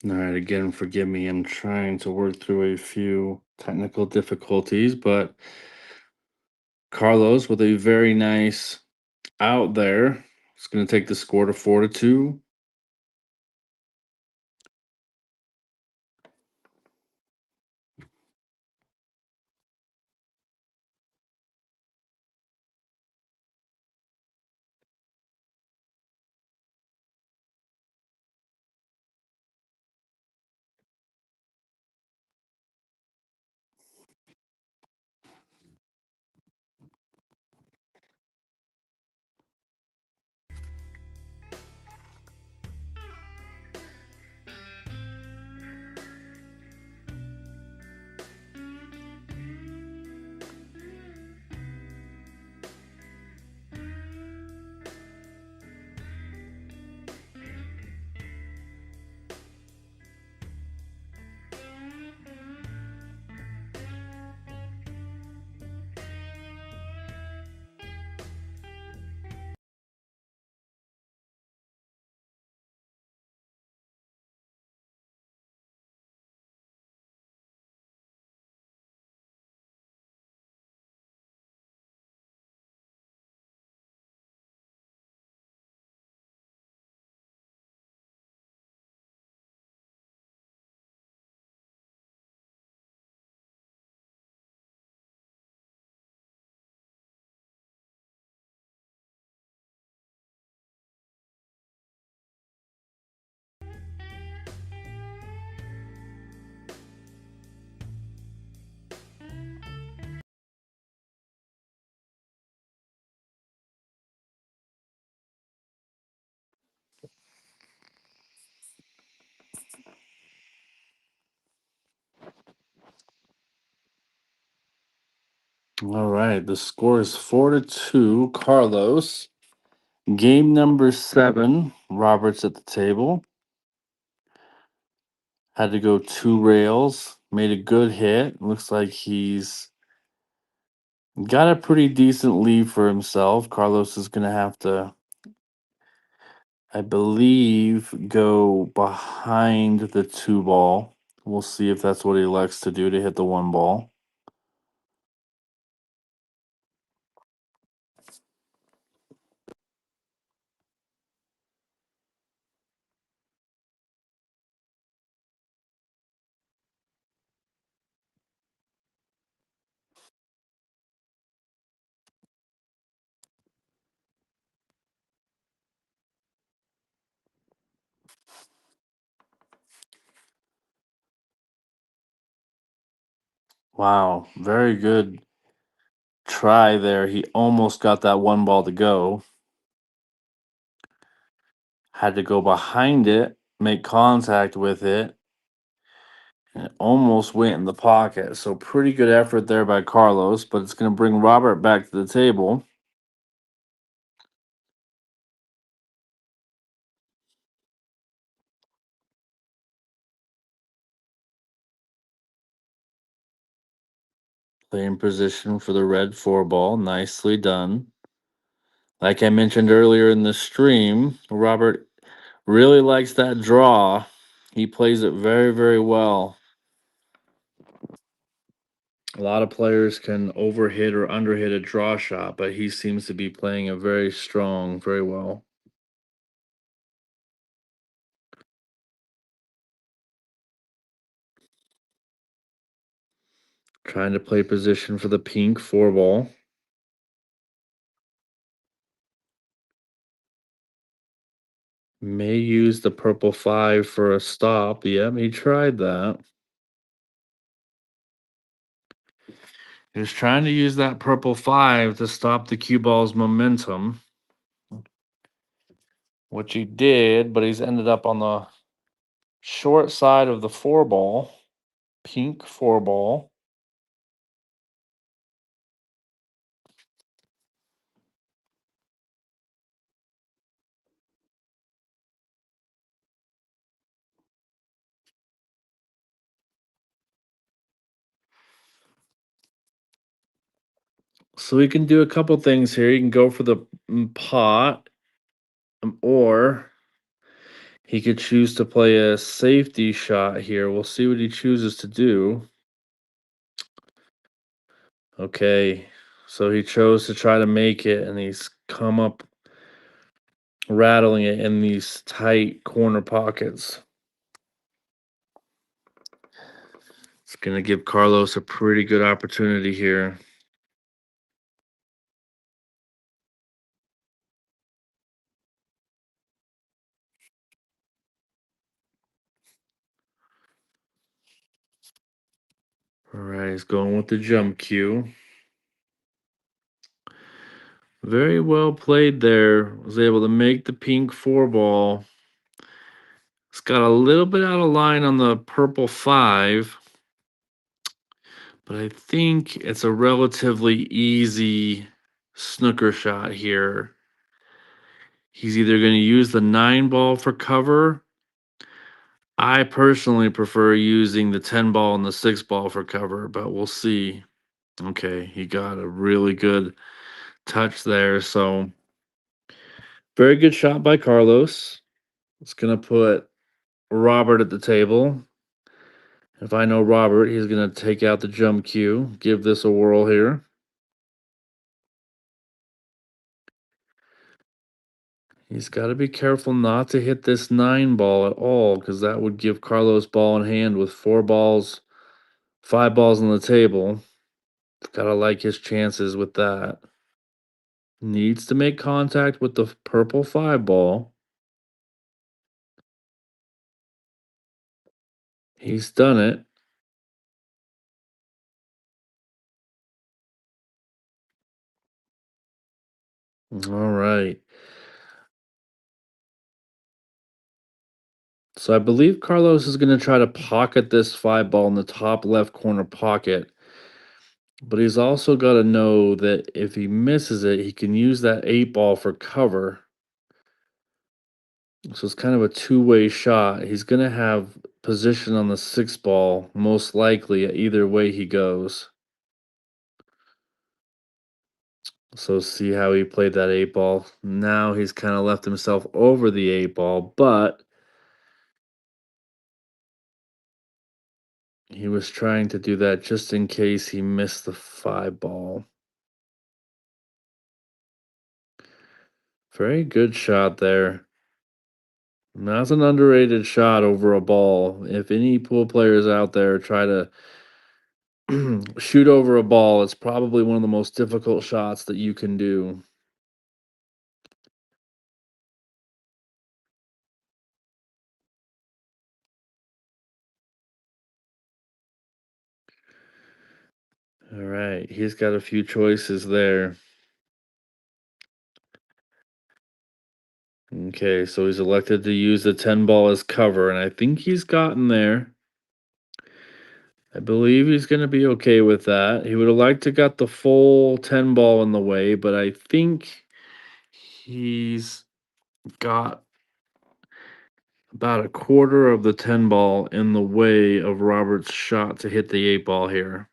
All right, again, forgive me. I'm trying to work through a few technical difficulties, but Carlos with a very nice out there. It's going to take the score to 4-2. All right, the score is 4-2. Carlos. Game number 7. Roberts at the table. Had to go 2 rails. Made a good hit. Looks like he's got a pretty decent lead for himself. Carlos is going to have to, I believe, go behind the 2 ball. We'll see if that's what he elects to do to hit the 1 ball. Wow, very good try there. He almost got that 1 ball to go. Had to go behind it, make contact with it, and it almost went in the pocket. So pretty good effort there by Carlos, but it's going to bring Robert back to the table. Playing position for the red 4 ball. Nicely done. Like I mentioned earlier in the stream, Robert really likes that draw. He plays it very, very well. A lot of players can overhit or underhit a draw shot, but he seems to be playing it very strong, very well. Trying to play position for the pink 4 ball. May use the purple 5 for a stop. Yep, he tried that. He was trying to use that purple 5 to stop the cue ball's momentum, which he did, but he's ended up on the short side of the 4 ball, pink 4 ball. So we can do a couple things here. You can go for the pot, or He could choose to play a safety shot here. We'll see what he chooses to do. Okay. So he chose to try to make it, and he's come up rattling it in these tight corner pockets. It's going to give Carlos a pretty good opportunity here. All right, he's going with the jump cue. Very well played there. Was able to make the pink four ball. It's got a little bit out of line on the purple five, but I think it's a relatively easy snooker shot here. He's either going to use the nine ball for cover. I personally prefer using the 10 ball and the six ball for cover, but we'll see. Okay, he got a really good touch there. So, very good shot by Carlos. It's going to put Robert at the table. If I know Robert, he's going to take out the jump cue, give this a whirl here. He's got to be careful not to hit this nine ball at all because that would give Carlos ball in hand with four balls, five balls on the table. Got to like his chances with that. Needs to make contact with the purple five ball. He's done it. All right. So I believe Carlos is going to try to pocket this five ball in the top left corner pocket. But he's also got to know that if he misses it, he can use that eight ball for cover. So it's kind of a two-way shot. He's going to have position on the six ball, most likely, either way he goes. So see how he played that eight ball. Now he's kind of left himself over the eight ball, but he was trying to do that just in case he missed the five ball. Very good shot there. That's an underrated shot over a ball. If any pool players out there try to shoot over a ball, it's probably one of the most difficult shots that you can do. All right, he's got a few choices there. Okay, so he's elected to use the 10 ball as cover, and I think he's gotten there. I believe he's going to be okay with that. He would have liked to got the full 10 ball in the way, but I think he's got about a quarter of the 10 ball in the way of Robert's shot to hit the 8 ball here.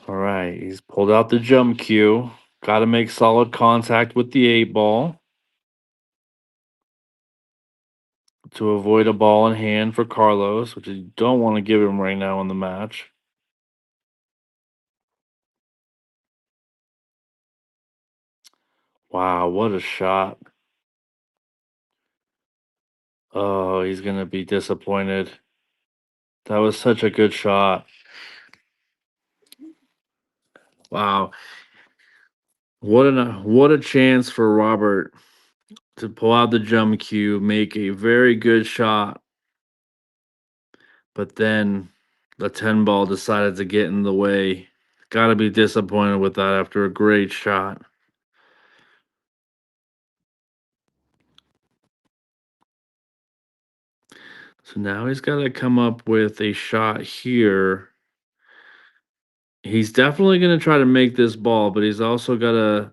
All right, he's pulled out the jump cue. Got to make solid contact with the 8 ball to avoid a ball in hand for Carlos, which you don't want to give him right now in the match. Wow, what a shot. Oh, he's going to be disappointed. That was such a good shot. Wow. What a chance for Robert to pull out the jump cue, make a very good shot. But then the 10 ball decided to get in the way. Got to be disappointed with that after a great shot. So now he's got to come up with a shot here. He's definitely going to try to make this ball, but he's also got to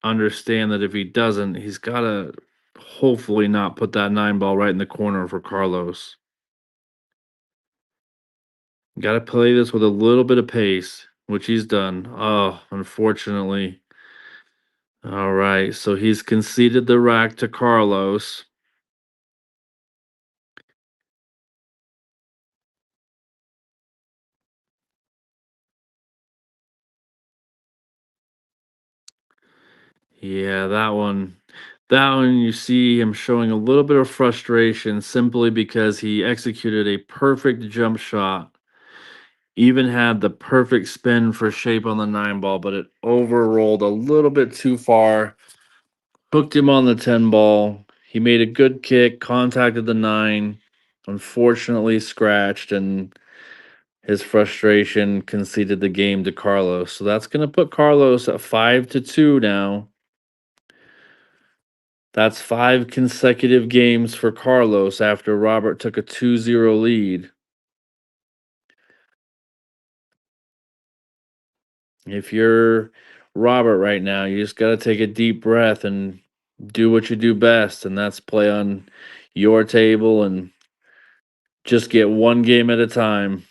understand that if he doesn't, he's got to hopefully not put that 9 ball right in the corner for Carlos. Got to play this with a little bit of pace, which he's done. Oh, unfortunately. All right, so he's conceded the rack to Carlos. Yeah, that one you see him showing a little bit of frustration simply because he executed a perfect jump shot, even had the perfect spin for shape on the 9 ball, but it overrolled a little bit too far, hooked him on the 10 ball. He made a good kick, contacted the 9, unfortunately scratched, and his frustration conceded the game to Carlos. So that's going to put Carlos at 5-2 now. That's 5 consecutive games for Carlos after Robert took a 2-0 lead. If you're Robert right now, you just got to take a deep breath and do what you do best, and that's play on your table and just get one game at a time.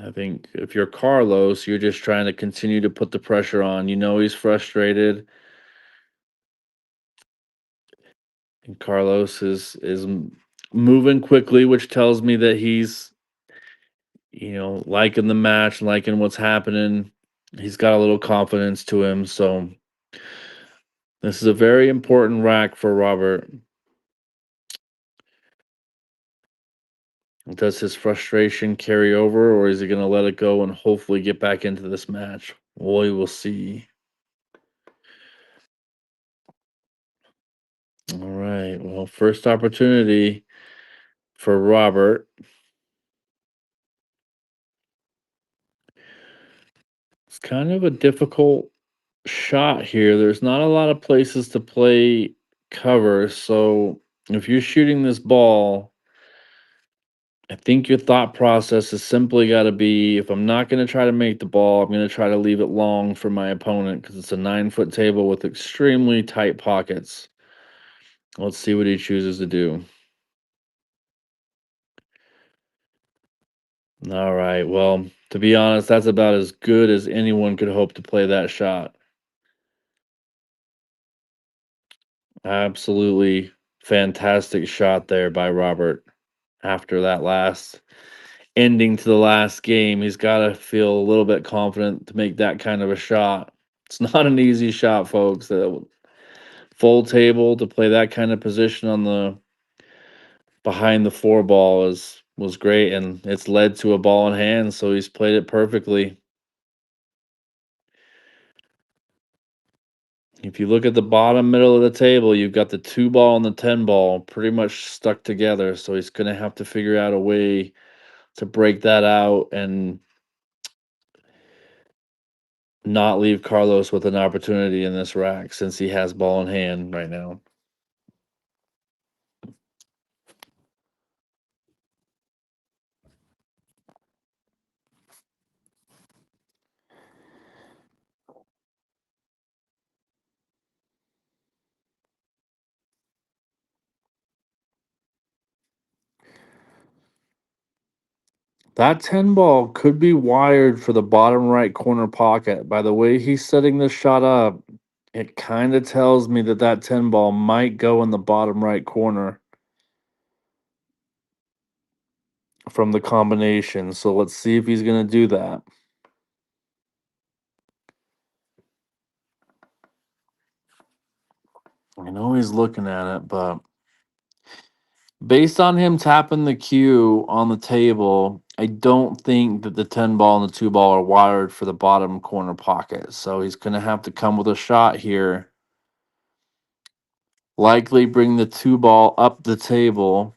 I think if you're Carlos, you're just trying to continue to put the pressure on. You know he's frustrated, and Carlos is moving quickly, which tells me that he's liking the match, liking what's happening. He's got a little confidence to him, so this is a very important rack for Robert. Does his frustration carry over, or is he going to let it go and hopefully get back into this match? We will see. All right. Well, first opportunity for Robert. It's kind of a difficult shot here. There's not a lot of places to play cover. So if you're shooting this ball, I think your thought process is simply got to be if I'm not going to try to make the ball, I'm going to try to leave it long for my opponent because it's a 9 foot table with extremely tight pockets. Let's see what he chooses to do. All right. Well, to be honest, that's about as good as anyone could hope to play that shot. Absolutely fantastic shot there by Robert after that last ending to the last game. He's got to feel a little bit confident to make that kind of a shot. It's not an easy shot, folks. The full table to play that kind of position on the behind the 4 ball was great, and it's led to a ball in hand, so he's played it perfectly. If you look at the bottom middle of the table, you've got the 2 ball and the 10 ball pretty much stuck together. So he's going to have to figure out a way to break that out and not leave Carlos with an opportunity in this rack since he has ball in hand right now. That 10 ball could be wired for the bottom right corner pocket. By the way he's setting this shot up, it kind of tells me that that 10 ball might go in the bottom right corner from the combination. So let's see if he's going to do that. I know he's looking at it, but based on him tapping the cue on the table, I don't think that the 10 ball and the 2 ball are wired for the bottom corner pocket. So he's going to have to come with a shot here. Likely bring the 2 ball up the table.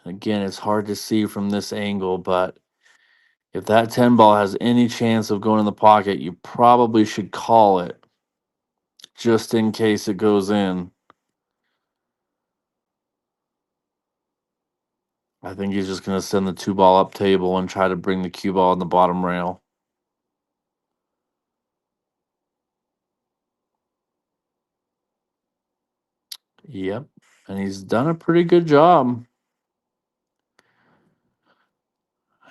Again, it's hard to see from this angle, but If that 10 ball has any chance of going in the pocket, you probably should call it just in case it goes in. I think he's just going to send the 2 ball up table and try to bring the cue ball on the bottom rail. Yep. And he's done a pretty good job.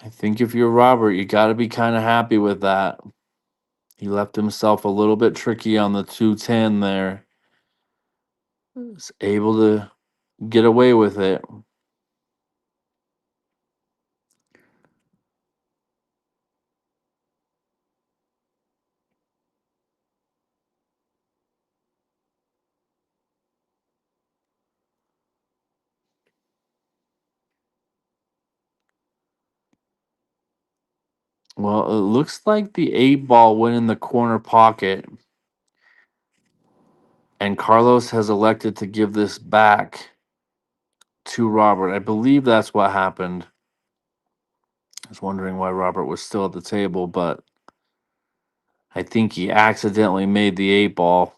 I think if you're Robert, you got to be kind of happy with that. He left himself a little bit tricky on the 210 there. Was able to get away with it. Well, it looks like the 8 ball went in the corner pocket, and Carlos has elected to give this back to Robert. I believe that's what happened. I was wondering why Robert was still at the table, but I think he accidentally made the 8 ball.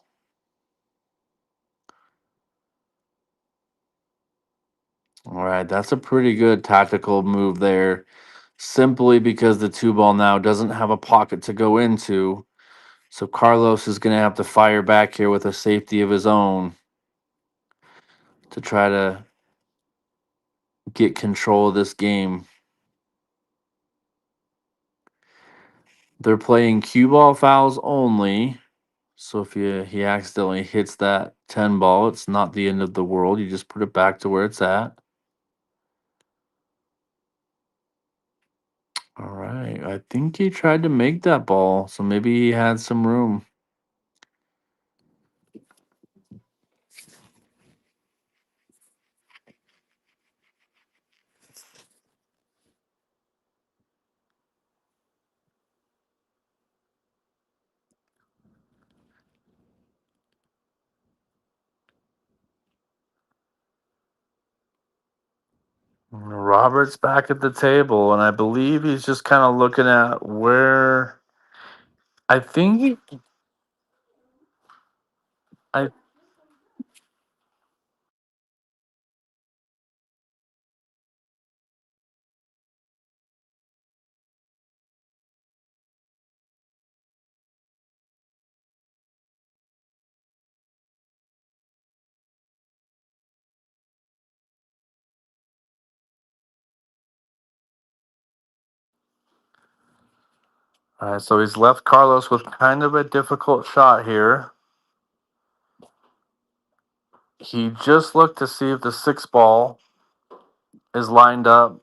All right, that's a pretty good tactical move there, simply because the 2 ball now doesn't have a pocket to go into. So Carlos is going to have to fire back here with a safety of his own to try to get control of this game. They're playing cue ball fouls only. So if he accidentally hits that 10 ball, it's not the end of the world. You just put it back to where it's at. All right. I think he tried to make that ball, so maybe he had some room. Robert's back at the table, and I believe he's just kind of looking at where I think I so he's left Carlos with kind of a difficult shot here. He just looked to see if the 6 ball is lined up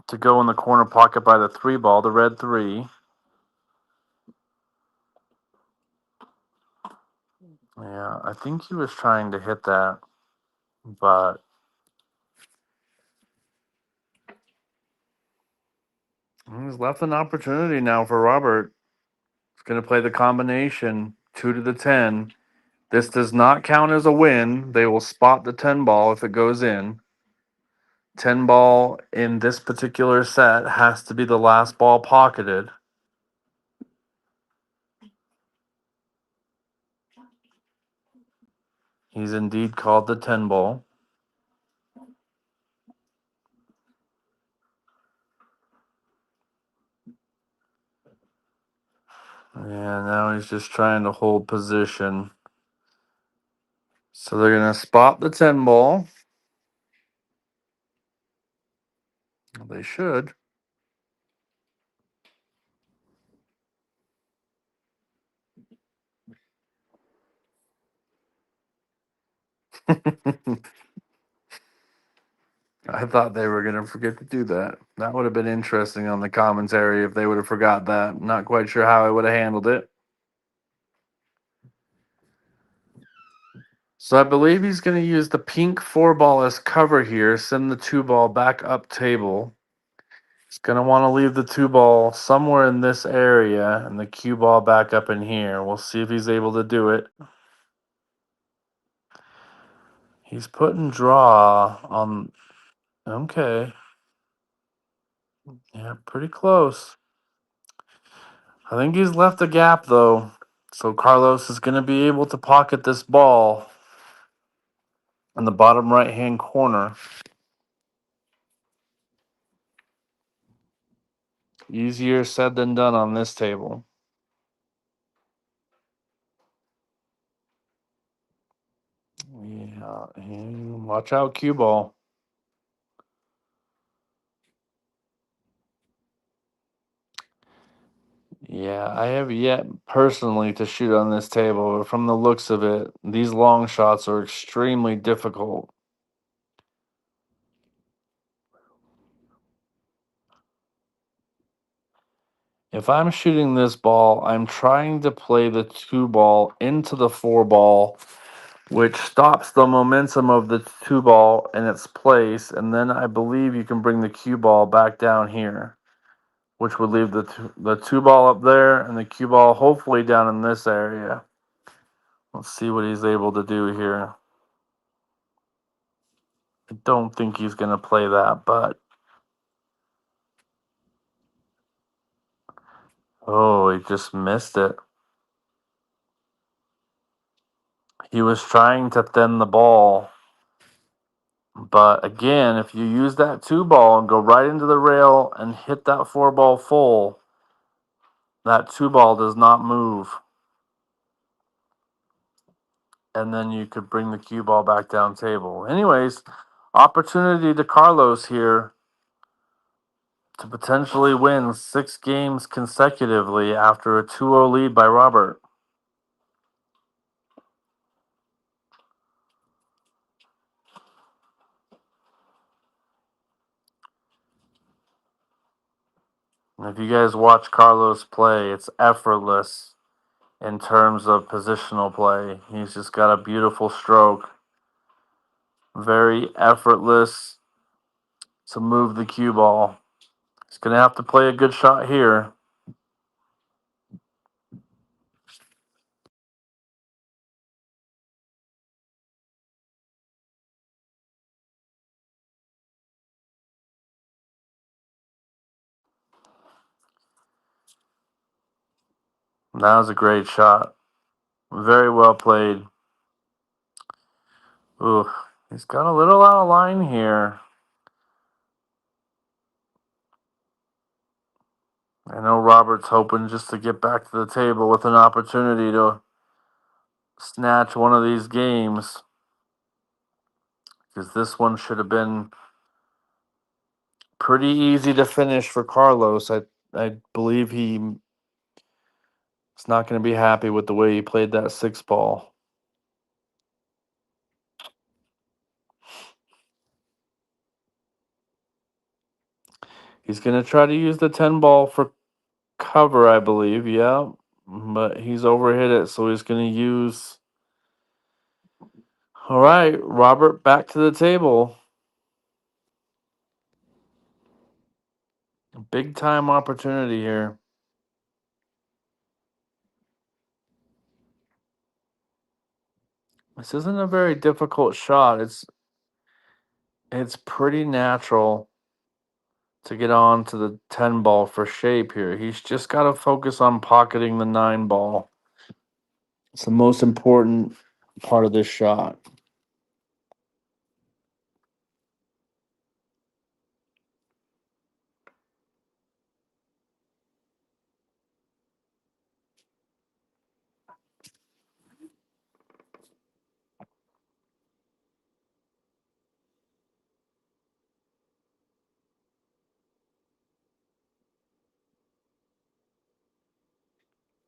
to go in the corner pocket by the 3 ball, the red 3. Yeah, I think he was trying to hit that, but he's left an opportunity now for Robert. He's going to play the combination 2 to the 10. This does not count as a win. They will spot the 10 ball if it goes in. 10 ball in this particular set has to be the last ball pocketed. He's indeed called the 10 ball. And now he's just trying to hold position. So they're going to spot the 10 ball. They should. I thought they were going to forget to do that. That would have been interesting on the commentary if they would have forgot that. Not quite sure how I would have handled it. So I believe he's going to use the pink 4 ball as cover here, send the 2 ball back up table. He's going to want to leave the 2 ball somewhere in this area and the cue ball back up in here. We'll see if he's able to do it. He's putting draw on. Okay. Yeah, pretty close. I think he's left a gap though. So Carlos is going to be able to pocket this ball in the bottom right hand corner. Easier said than done on this table. Yeah, and watch out, cue ball. Yeah, I have yet personally to shoot on this table, but from the looks of it, these long shots are extremely difficult. If I'm shooting this ball, I'm trying to play the two ball into the four ball, which stops the momentum of the two ball in its place, and then I believe you can bring the cue ball back down here, which would leave the two ball up there and the cue ball hopefully down in this area. Let's see what he's able to do here. I don't think he's going to play that, but oh, he just missed it. He was trying to thin the ball. But again, if you use that two ball and go right into the rail and hit that four ball full, that two ball does not move. And then you could bring the cue ball back down table. Anyways, opportunity to Carlos here to potentially win 6 games consecutively after a 2-0 lead by Robert. And if you guys watch Carlos play, it's effortless in terms of positional play. He's just got a beautiful stroke. Very effortless to move the cue ball. He's going to have to play a good shot here. That was a great shot. Very well played. Ooh, he's got a little out of line here. I know Robert's hoping just to get back to the table with an opportunity to snatch one of these games, because this one should have been pretty easy to finish for Carlos. I believe he's not going to be happy with the way he played that 6 ball. He's going to try to use the 10 ball for cover, I believe. Yeah, but he's overhit it, so he's going to use. All right, Robert, back to the table. Big time opportunity here. This isn't a very difficult shot. It's pretty natural to get on to the 10 ball for shape here. He's just got to focus on pocketing the 9 ball. It's the most important part of this shot.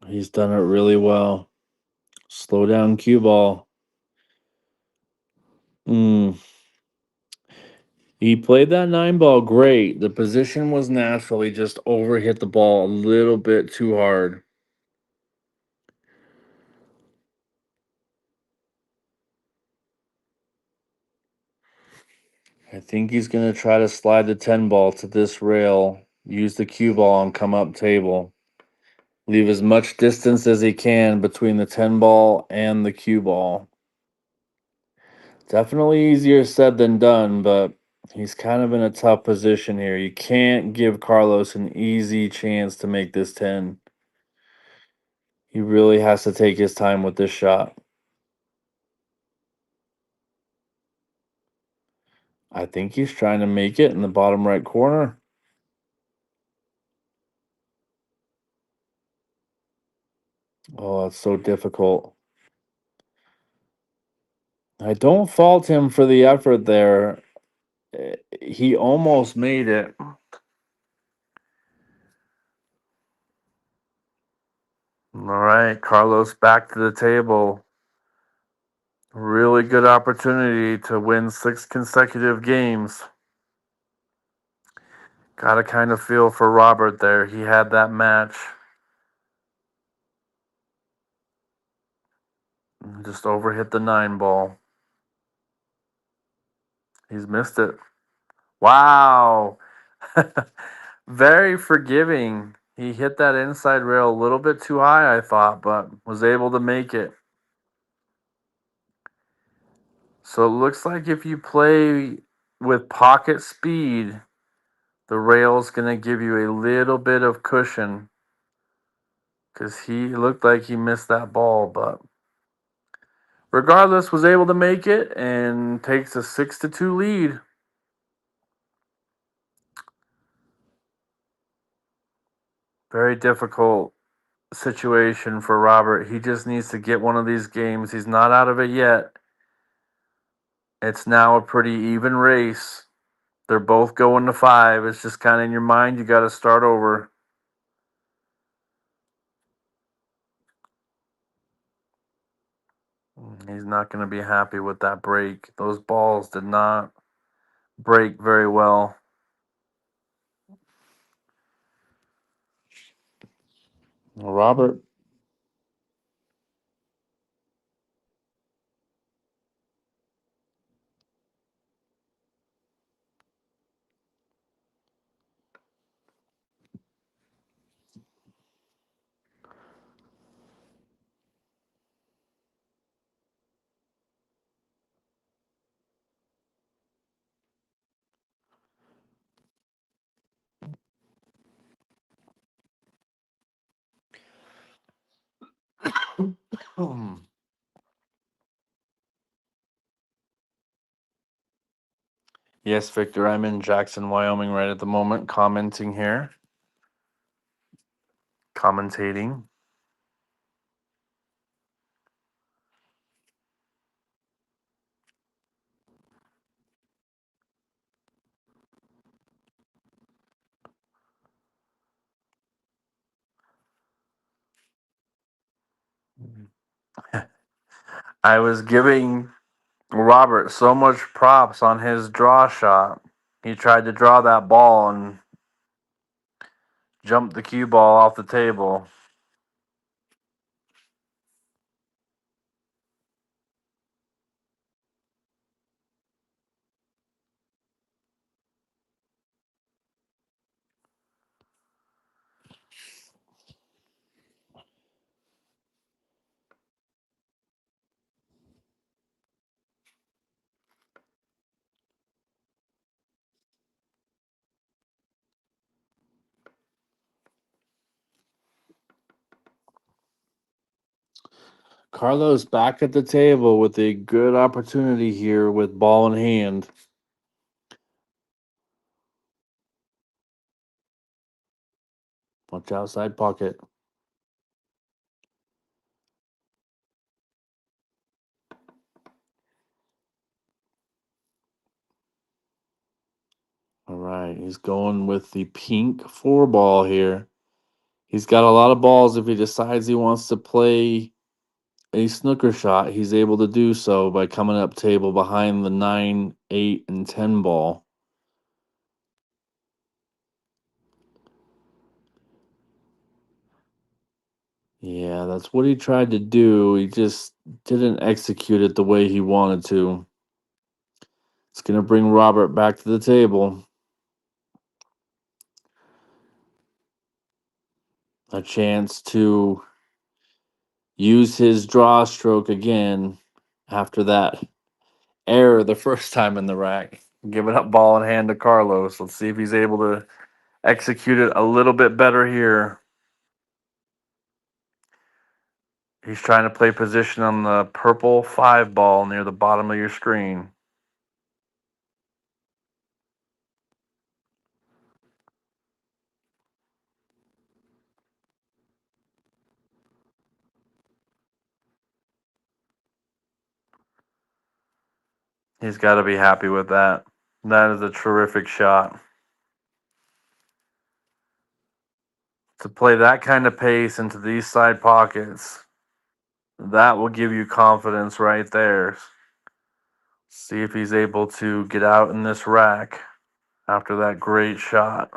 He's done it really well. Slow down cue ball. He played that 9 ball great. The position was natural. He just overhit the ball a little bit too hard. I think he's going to try to slide the 10 ball to this rail, use the cue ball, and come up table. Leave as much distance as he can between the 10 ball and the cue ball. Definitely easier said than done, but He's kind of in a tough position here. You can't give Carlos an easy chance to make this 10. He really has to take his time with this shot. I think he's trying to make it in the bottom right corner. Oh, it's so difficult. I don't fault him for the effort there. He almost made it. All right, Carlos back to the table. Really good opportunity to win 6 consecutive games. Got to kind of feel for Robert there. He had that match. Just overhit the 9 ball. He's missed it. Wow. Very forgiving. He hit that inside rail a little bit too high, I thought, but was able to make it. So it looks like if you play with pocket speed, the rail's going to give you a little bit of cushion because he looked like he missed that ball, but regardless, was able to make it and takes a 6-2 lead. Very difficult situation for Robert. He just needs to get one of these games. He's not out of it yet. It's now a pretty even race. They're both going to 5. It's just kind of in your mind, you got to start over. He's not going to be happy with that break. Those balls did not break very well. Robert. Yes, Victor, I'm in Jackson, Wyoming right at the moment, commenting here. Commentating. I was giving Robert so much props on his draw shot. He tried to draw that ball and jumped the cue ball off the table. Carlos back at the table with a good opportunity here with ball in hand. Watch outside pocket. All right, he's going with the pink 4 ball here. He's got a lot of balls. If he decides he wants to play a snooker shot, he's able to do so by coming up table behind the 9, 8, and 10 ball. Yeah, that's what he tried to do. He just didn't execute it the way he wanted to. It's going to bring Robert back to the table. A chance to use his draw stroke again after that error the first time in the rack. Giving up ball in hand to Carlos. Let's see if he's able to execute it a little bit better here. He's trying to play position on the purple 5 ball near the bottom of your screen. He's got to be happy with that. That is a terrific shot. To play that kind of pace into these side pockets, that will give you confidence right there. See if he's able to get out in this rack after that great shot.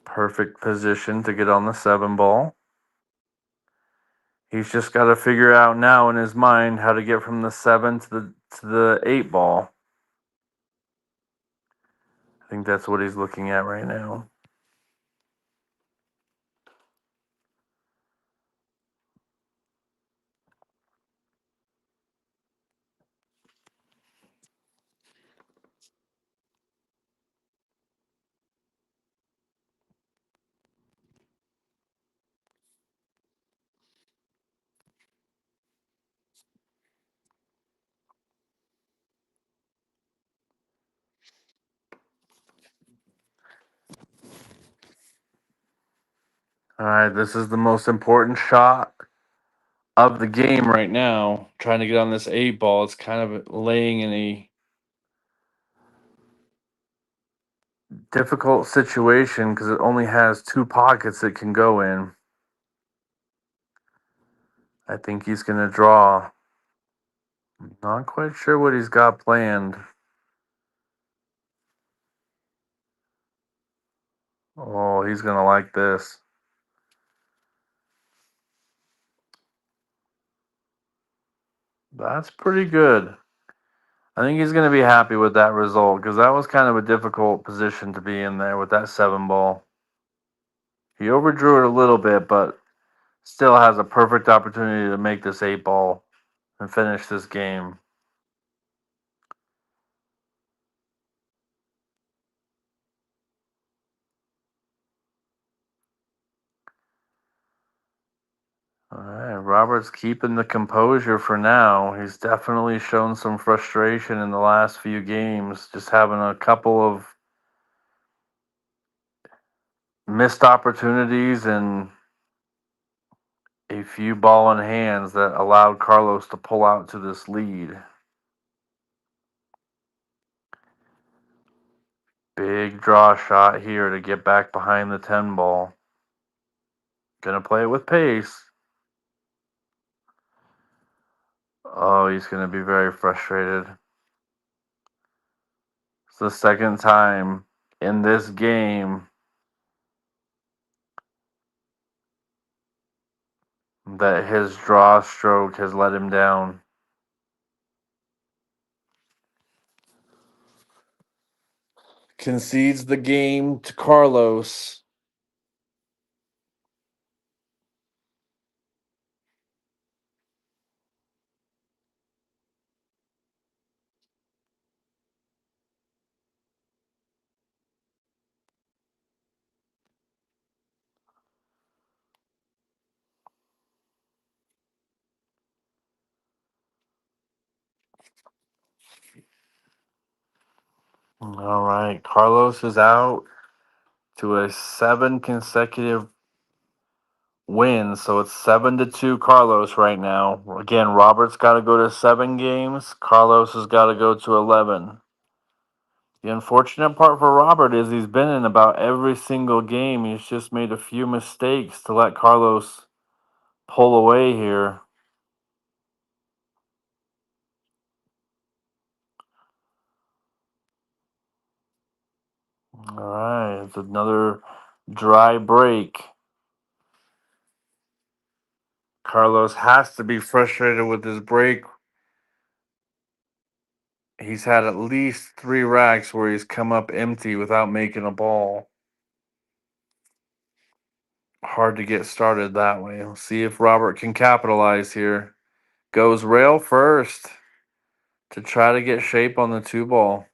Perfect position to get on the 7 ball. He's just got to figure out now in his mind how to get from the 7 to the 8 ball. I think that's what he's looking at right now. All right, this is the most important shot of the game right now. Trying to get on this 8 ball. It's kind of laying in a difficult situation because it only has 2 pockets it can go in. I think he's going to draw. Not quite sure what he's got planned. Oh, he's going to like this. That's pretty good. I think he's going to be happy with that result because that was kind of a difficult position to be in there with that 7 ball. He overdrew it a little bit, but still has a perfect opportunity to make this 8 ball and finish this game. All right, Robert's keeping the composure for now. He's definitely shown some frustration in the last few games, just having a couple of missed opportunities and a few ball in hands that allowed Carlos to pull out to this lead. Big draw shot here to get back behind the 10 ball. Gonna play it with pace. Oh, he's gonna be very frustrated. It's the second time in this game that his draw stroke has let him down. Concedes the game to Carlos. All right, Carlos is out to a 7 consecutive wins, so it's 7-2 Carlos right now. Again, Robert's got to go to 7 games. Carlos has got to go to 11. The unfortunate part for Robert is he's been in about every single game. He's just made a few mistakes to let Carlos pull away here. All right, it's another dry break. Carlos has to be frustrated with his break. He's had at least 3 racks where he's come up empty without making a ball. Hard to get started that way. We'll see if Robert can capitalize here. goes rail first to try to get shape on the two ball.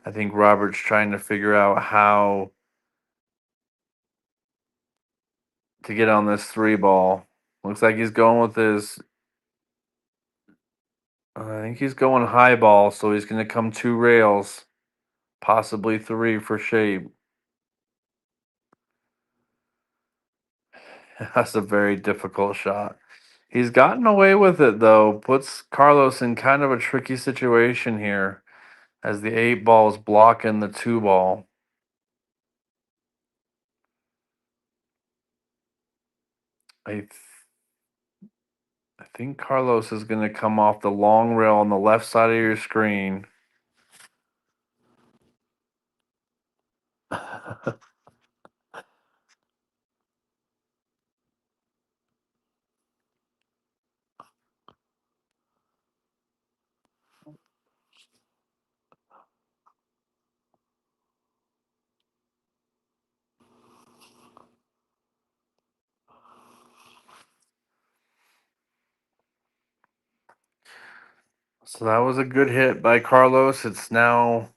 I think Robert's trying to figure out how to get on this three ball. Looks like he's going with his. I think he's going high ball, so he's going to come two rails, possibly three for shape. That's a very difficult shot. He's gotten away with it though. Puts Carlos in kind of a tricky situation here as the eight ball is blocking the two ball. I think Carlos is going to come off the long rail on the left side of your screen. So that was a good hit by Carlos. It's now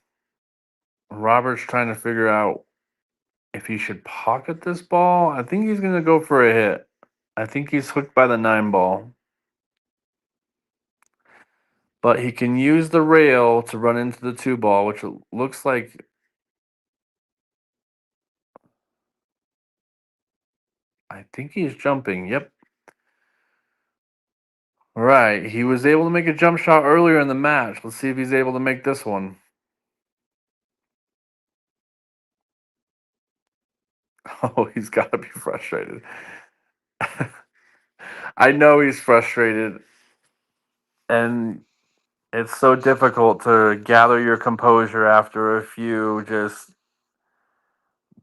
Robert's trying to figure out if he should pocket this ball. I think he's going to go for a hit. I think he's hooked by the nine ball. But he can use the rail to run into the two ball, which looks like. I think he's jumping. Yep. Right. He was able to make a jump shot earlier in the match. Let's see if he's able to make this one. Oh, he's got to be frustrated. I know he's frustrated. And it's so difficult to gather your composure after a few just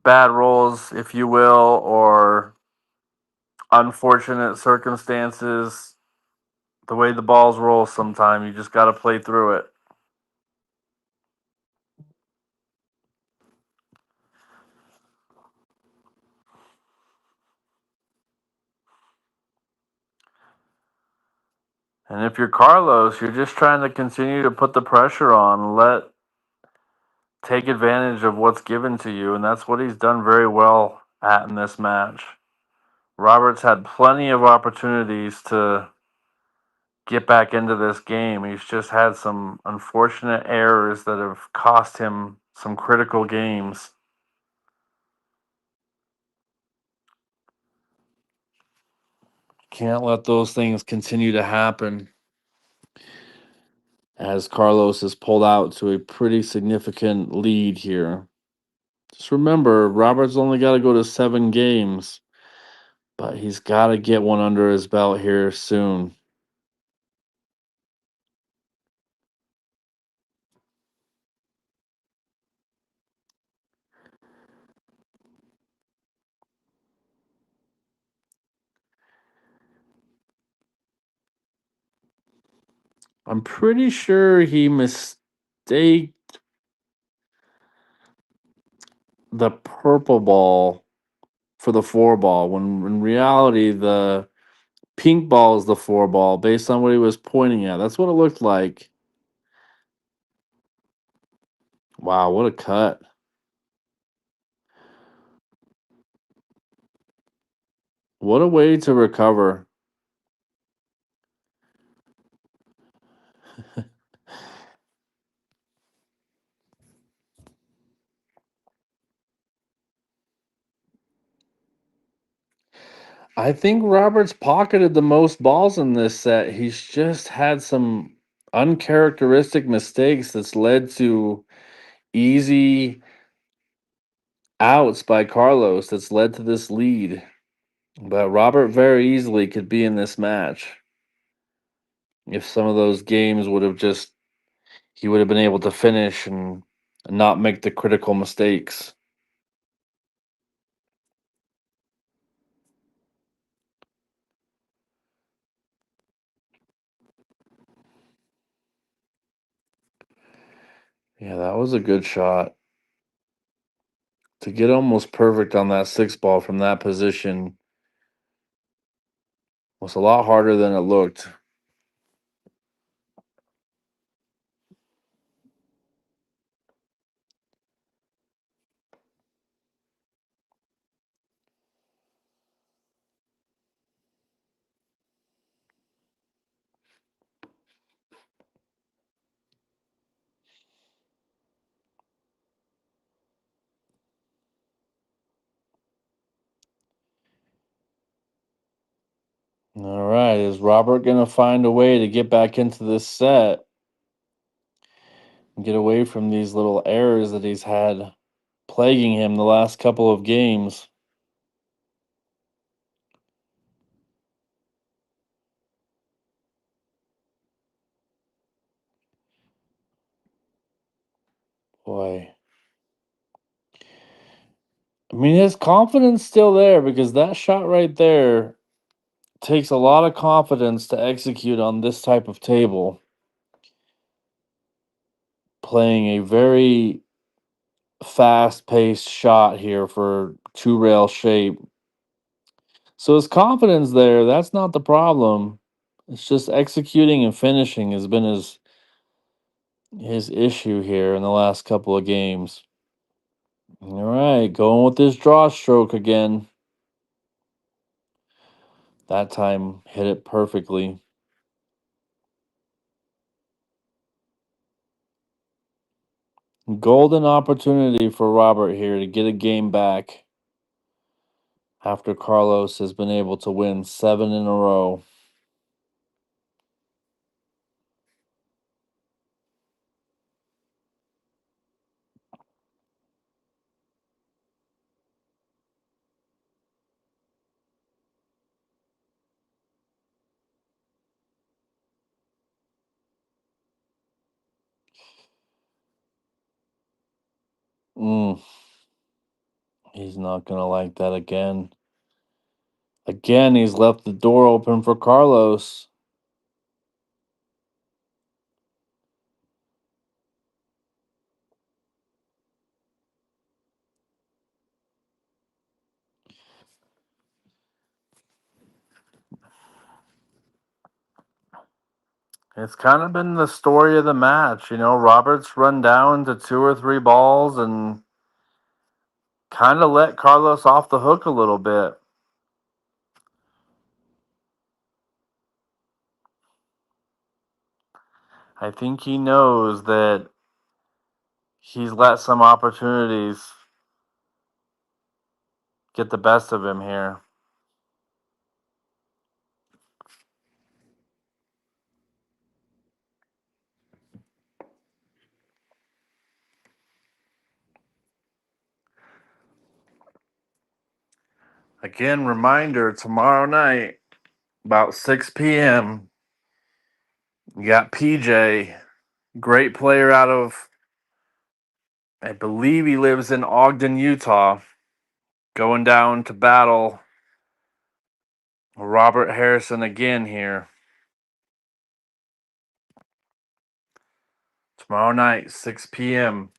bad rolls, if you will, or unfortunate circumstances. The way the balls roll sometimes, you just got to play through it. And if you're Carlos, you're just trying to continue to put the pressure on, take advantage of what's given to you, and that's what he's done very well at in this match. Roberts had plenty of opportunities to get back into this game. He's just had some unfortunate errors that have cost him some critical games. Can't let those things continue to happen as Carlos is pulled out to a pretty significant lead here. Just remember, Roberts only got to go to 7 games, but he's got to get one under his belt here soon. I'm pretty sure he mistaked the purple ball for the 4 ball when in reality the pink ball is the 4 ball based on what he was pointing at. That's what it looked like. Wow, what a cut. What a way to recover. I think Roberts pocketed the most balls in this set. He's just had some uncharacteristic mistakes that's led to easy outs by Carlos that's led to this lead. But Robert very easily could be in this match if some of those games would have just he would have been able to finish and not make the critical mistakes. Yeah, that was a good shot. To get almost perfect on that six ball from that position was a lot harder than it looked. All right, is Robert going to find a way to get back into this set and get away from these little errors that he's had plaguing him the last couple of games? Boy. I mean, his confidence still there because that shot right there takes a lot of confidence to execute on this type of table. Playing a very fast paced shot here for two rail shape. So his confidence there, that's not the problem. It's just executing and finishing has been his issue here in the last couple of games. All right, going with this draw stroke again. That time hit it perfectly. Golden opportunity for Robert here to get a game back after Carlos has been able to win 7 in a row. Mm, he's not going to like that again. Again, he's left the door open for Carlos. It's kind of been the story of the match. You know, Roberts run down to 2 or 3 balls and kind of let Carlos off the hook a little bit. I think he knows that he's let some opportunities get the best of him here. Again, reminder tomorrow night, about 6 p.m., you got PJ, great player out of, I believe he lives in Ogden, Utah, going down to battle Robert Harrison again here. Tomorrow night, 6 p.m.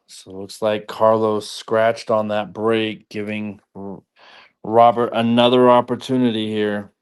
So looks like Carlos scratched on that break, giving Robert another opportunity here.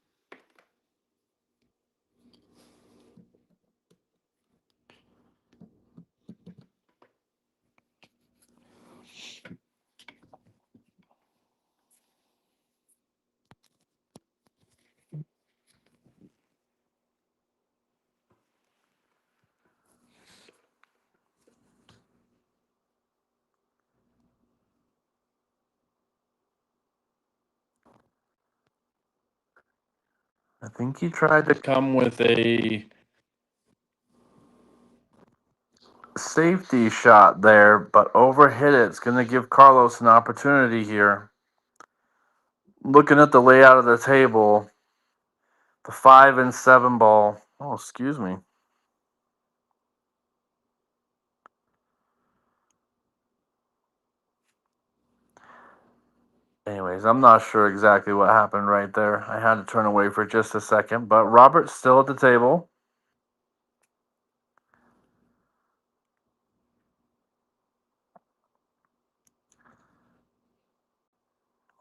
I think he tried to come with a safety shot there, but overhit it. It's going to give Carlos an opportunity here. Looking at the layout of the table, the 5 and 7 ball. Oh, excuse me. Anyways, I'm not sure exactly what happened right there. I had to turn away for just a second, but Robert's still at the table.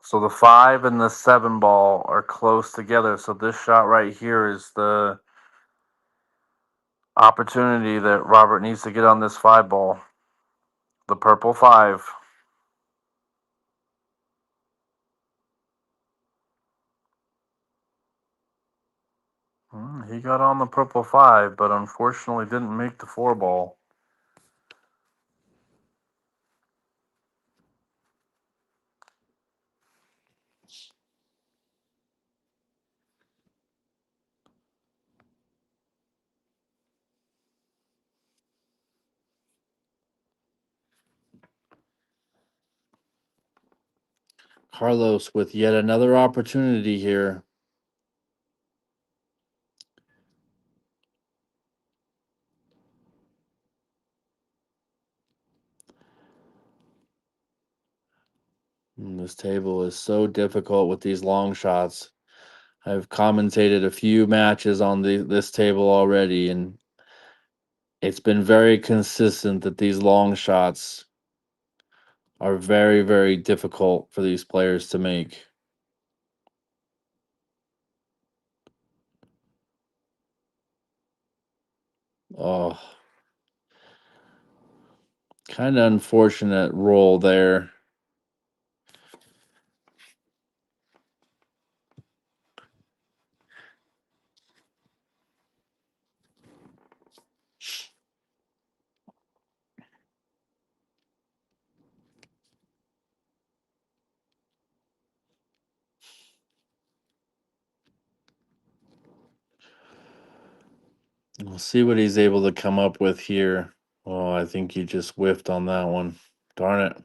So the 5 and the 7 ball are close together. So this shot right here is the opportunity that Robert needs to get on this 5 ball. The purple 5. He got on the purple 5, but unfortunately didn't make the 4 ball. Carlos with yet another opportunity here. This table is so difficult with these long shots. I've commentated a few matches on this table already, and it's been very consistent that these long shots are very, very difficult for these players to make. Oh, kind of unfortunate roll there. We'll see what he's able to come up with here. Oh, I think he just whiffed on that one. Darn it.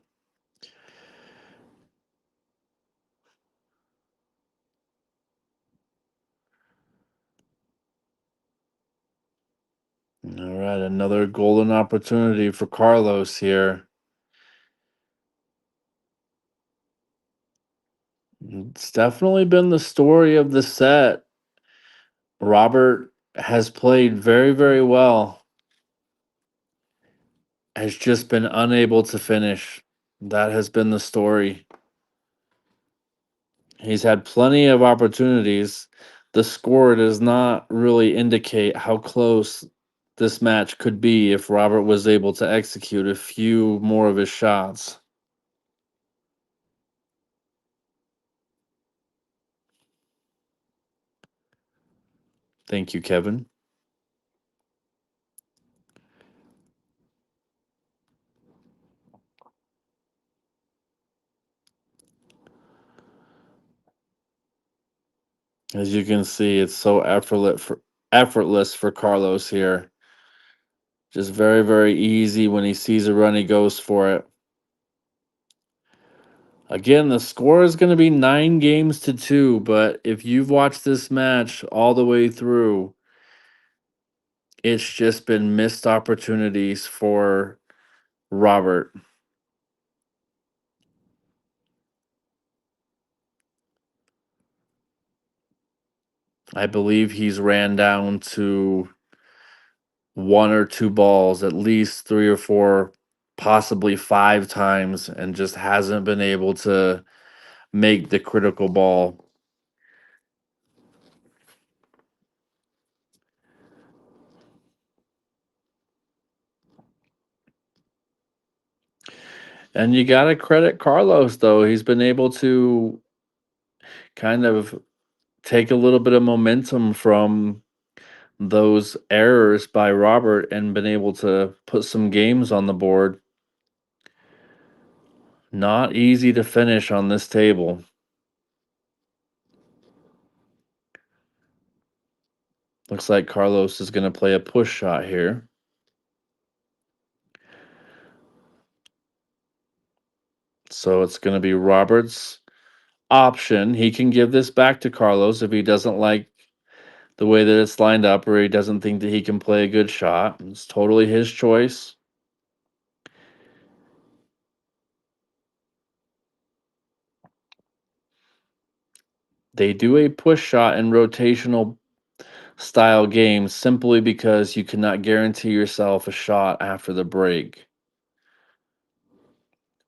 All right, another golden opportunity for Carlos here. It's definitely been the story of the set. Robert has played very, very well, has just been unable to finish. That has been the story. He's had plenty of opportunities. The score does not really indicate how close this match could be if Robert was able to execute a few more of his shots. Thank you, Kevin. As you can see, it's so effortless for Carlos here. Just very, very easy. When he sees a run, he goes for it. Again, the score is going to be 9 games to 2, but if you've watched this match all the way through, it's just been missed opportunities for Robert. I believe he's ran down to 1 or 2 balls, at least 3 or 4, possibly 5 times, and just hasn't been able to make the critical ball. And you got to credit Carlos, though. He's been able to kind of take a little bit of momentum from those errors by Robert and been able to put some games on the board. Not easy to finish on this table. Looks like Carlos is going to play a push shot here. So it's going to be Robert's option. He can give this back to Carlos if he doesn't like the way that it's lined up or he doesn't think that he can play a good shot. It's totally his choice. They do a push shot and rotational style games simply because you cannot guarantee yourself a shot after the break.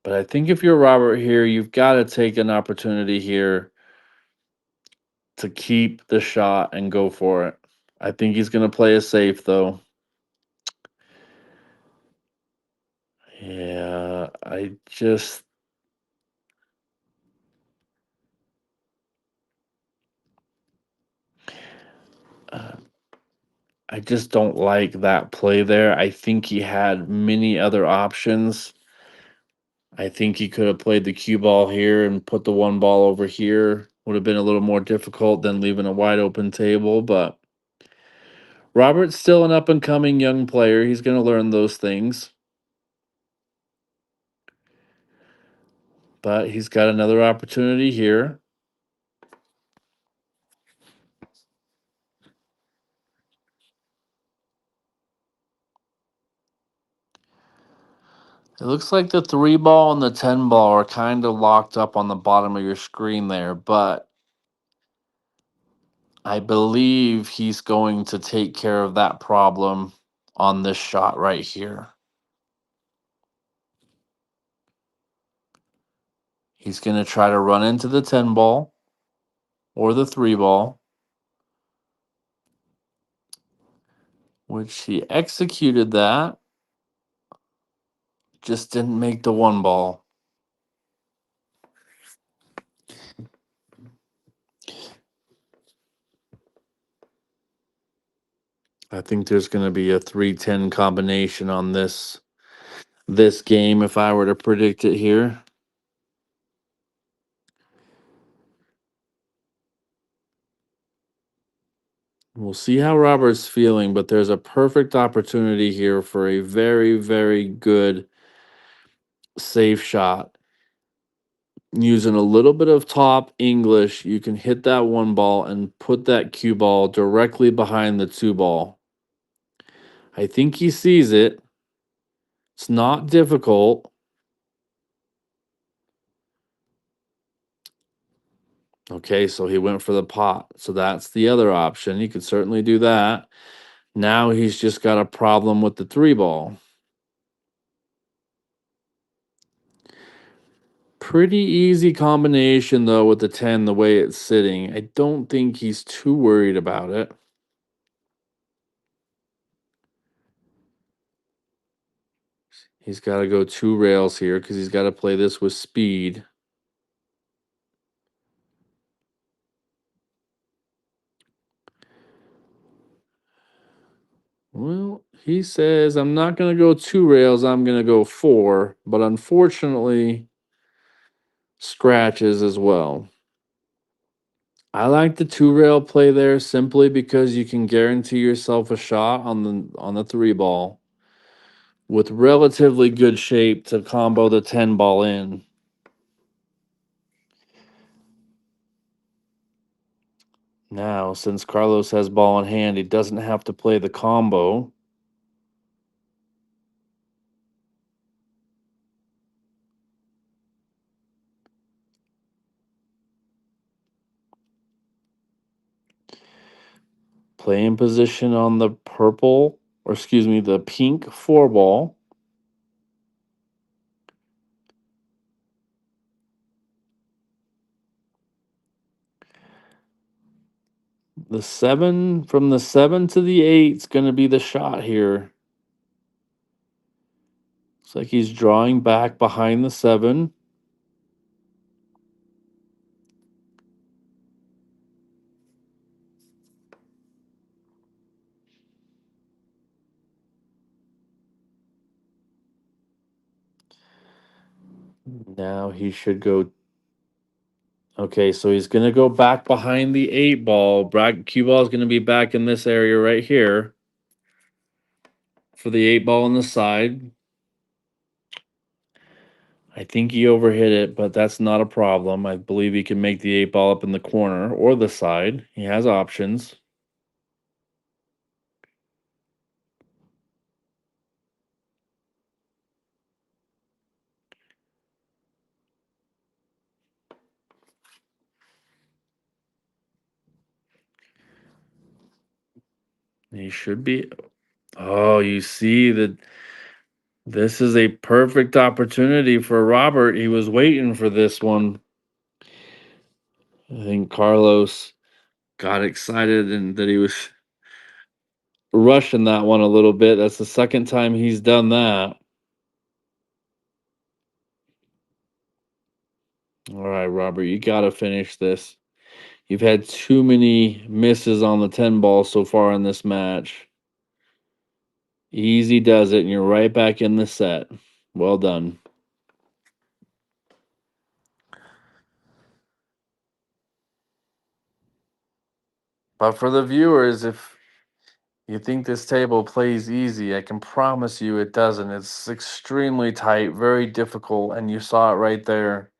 But I think if you're Robert here, you've got to take an opportunity here to keep the shot and go for it. I think he's going to play it safe, though. Yeah, uh, I just don't like that play there. I think he had many other options. I think he could have played the cue ball here and put the one ball over here. Would have been a little more difficult than leaving a wide open table, but Robert's still an up and coming young player. He's going to learn those things. But he's got another opportunity here. It looks like the 3 ball and the 10 ball are kind of locked up on the bottom of your screen there, but I believe he's going to take care of that problem on this shot right here. He's going to try to run into the 10 ball or the 3 ball, which he executed that, just didn't make the 1 ball. I think there's going to be a 3-10 combination on this game if I were to predict it here. We'll see how Robert's feeling, but there's a perfect opportunity here for a very, very good safe shot. Using a little bit of top English, you can hit that 1 ball and put that cue ball directly behind the 2 ball. I think he sees it. It's not difficult. Okay, so he went for the pot. So that's the other option. He could certainly do that. Now he's just got a problem with the 3 ball. Pretty easy combination, though, with the 10, the way it's sitting. I don't think he's too worried about it. He's got to go 2 rails here because he's got to play this with speed. Well, he says, I'm not going to go 2 rails, I'm going to go 4, but unfortunately, scratches as well. I like the 2 rail play there simply because you can guarantee yourself a shot on the 3 ball with relatively good shape to combo the 10 ball in. Now, since Carlos has ball in hand, he doesn't have to play the combo. Play in position on the purple, or excuse me, the pink 4 ball. The 7, from the 7 to the 8 is going to be the shot here. Looks like he's drawing back behind the 7. Now he should go. Okay, so he's going to go back behind the 8 ball. Cue ball is going to be back in this area right here for the 8 ball on the side. I think he overhit it, but that's not a problem. I believe he can make the 8 ball up in the corner or the side. He has options. He should be. Oh, you see that this is a perfect opportunity for Robert. He was waiting for this one. I think Carlos got excited and that he was rushing that one a little bit. That's the second time he's done that. All right, Robert, you got to finish this. You've had too many misses on the 10 ball so far in this match. Easy does it, and you're right back in the set. Well done. But for the viewers, if you think this table plays easy, I can promise you it doesn't. It's extremely tight, very difficult, and you saw it right there.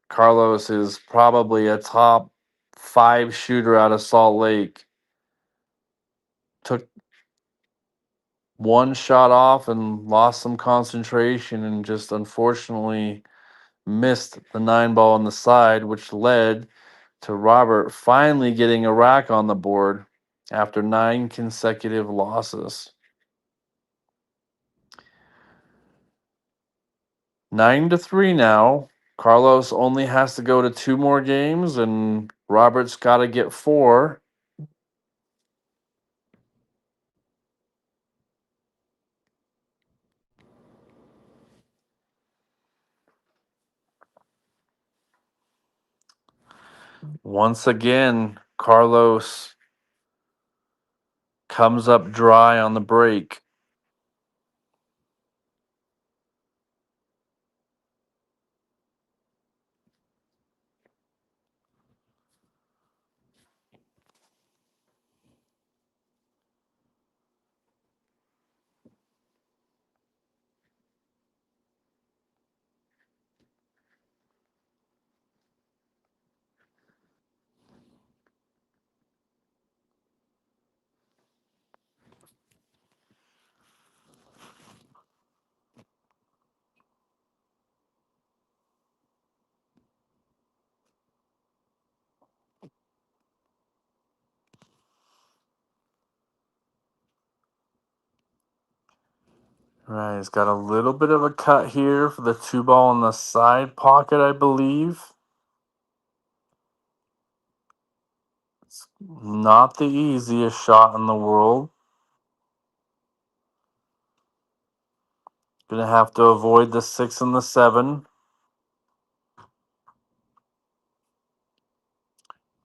Carlos is probably a top 5 shooter out of Salt Lake. Took one shot off and lost some concentration and just unfortunately missed the 9 ball on the side, which led to Robert finally getting a rack on the board after 9 consecutive losses. 9-3 now. Carlos only has to go to 2 more games, and Robert's got to get 4. Once again, Carlos comes up dry on the break. Right, he's got a little bit of a cut here for the 2 ball in the side pocket, I believe. It's not the easiest shot in the world. Gonna have to avoid the 6 and the 7.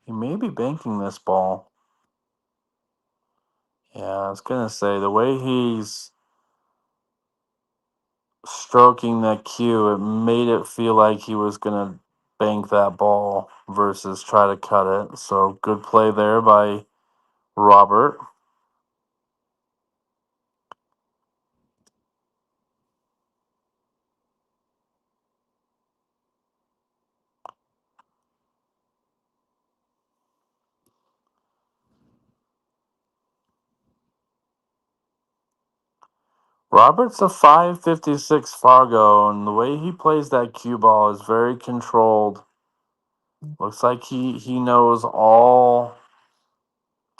He may be banking this ball. Yeah, I was gonna say the way he's stroking that cue, it made it feel like he was gonna bank that ball versus try to cut it. So good play there by Robert. Robert's a 556 Fargo, and the way he plays that cue ball is very controlled. Looks like he knows all.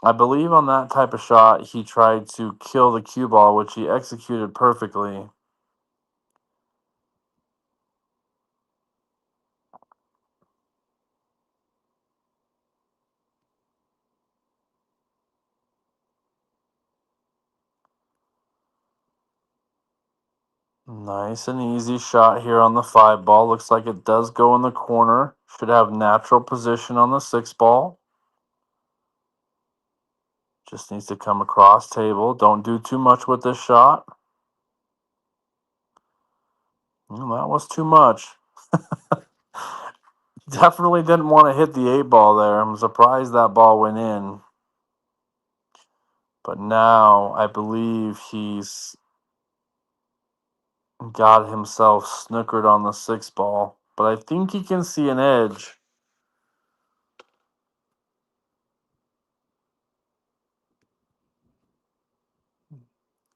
I believe on that type of shot, he tried to kill the cue ball, which he executed perfectly. Nice and easy shot here on the 5 ball. Looks like it does go in the corner. Should have natural position on the 6 ball. Just needs to come across table. Don't do too much with this shot. That was too much. Definitely didn't want to hit the 8 ball there. I'm surprised that ball went in. But now I believe he's got himself snookered on the 6 ball. But I think he can see an edge.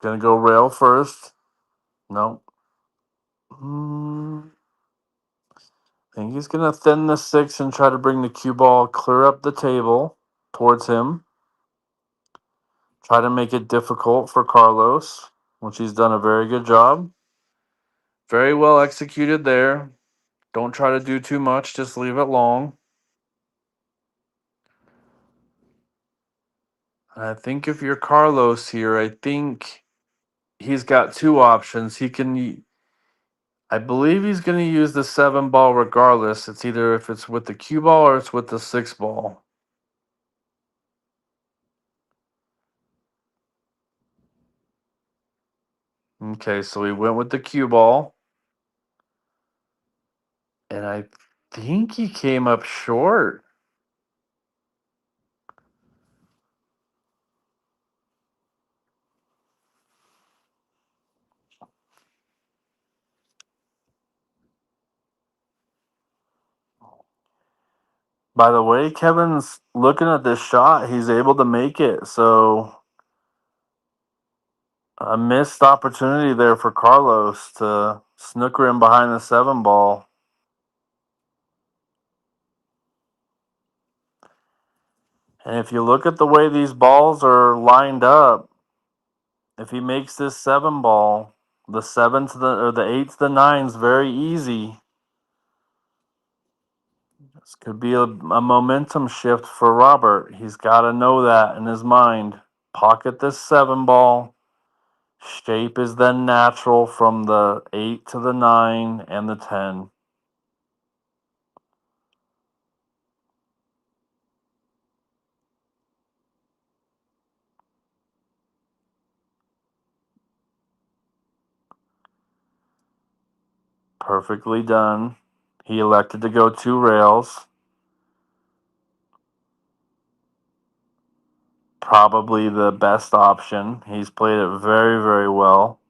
Gonna go rail first. Nope. I think he's gonna thin the 6 and try to bring the cue ball clear up the table towards him. Try to make it difficult for Carlos, which he's done a very good job. Very well executed there. Don't try to do too much, just leave it long. And I think if you're Carlos here, I think he's got two options. I believe he's going to use the 7 ball regardless. It's either if it's with the cue ball or it's with the 6 ball. Okay, so he went with the cue ball. And I think he came up short. By the way, Kevin's looking at this shot. He's able to make it. So a missed opportunity there for Carlos to snooker him behind the 7 ball. And if you look at the way these balls are lined up, if he makes this 7 ball, the 7 to the 8 to the 9's very easy. This could be a momentum shift for Robert. He's got to know that in his mind. Pocket this 7 ball. Shape is then natural from the 8 to the 9 and the 10. Perfectly done. He elected to go 2 rails. Probably the best option. He's played it very, very well.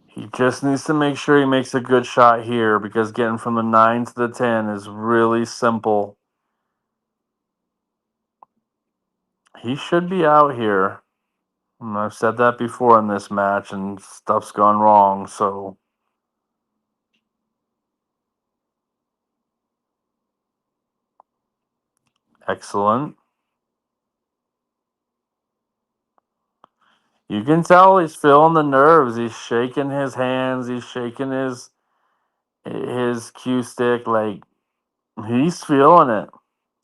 He just needs to make sure he makes a good shot here because getting from the 9 to the 10 is really simple. He should be out here. And I've said that before in this match, and stuff's gone wrong, so. Excellent. You can tell he's feeling the nerves. He's shaking his hands. He's shaking his cue stick. Like, he's feeling it.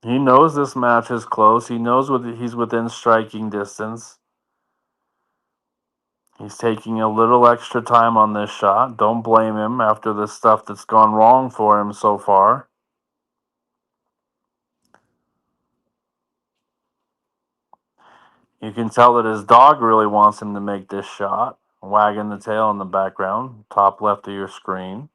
He knows this match is close. He knows he's within striking distance. He's taking a little extra time on this shot. Don't blame him after the stuff that's gone wrong for him so far. You can tell that his dog really wants him to make this shot. Wagging the tail in the background, top left of your screen.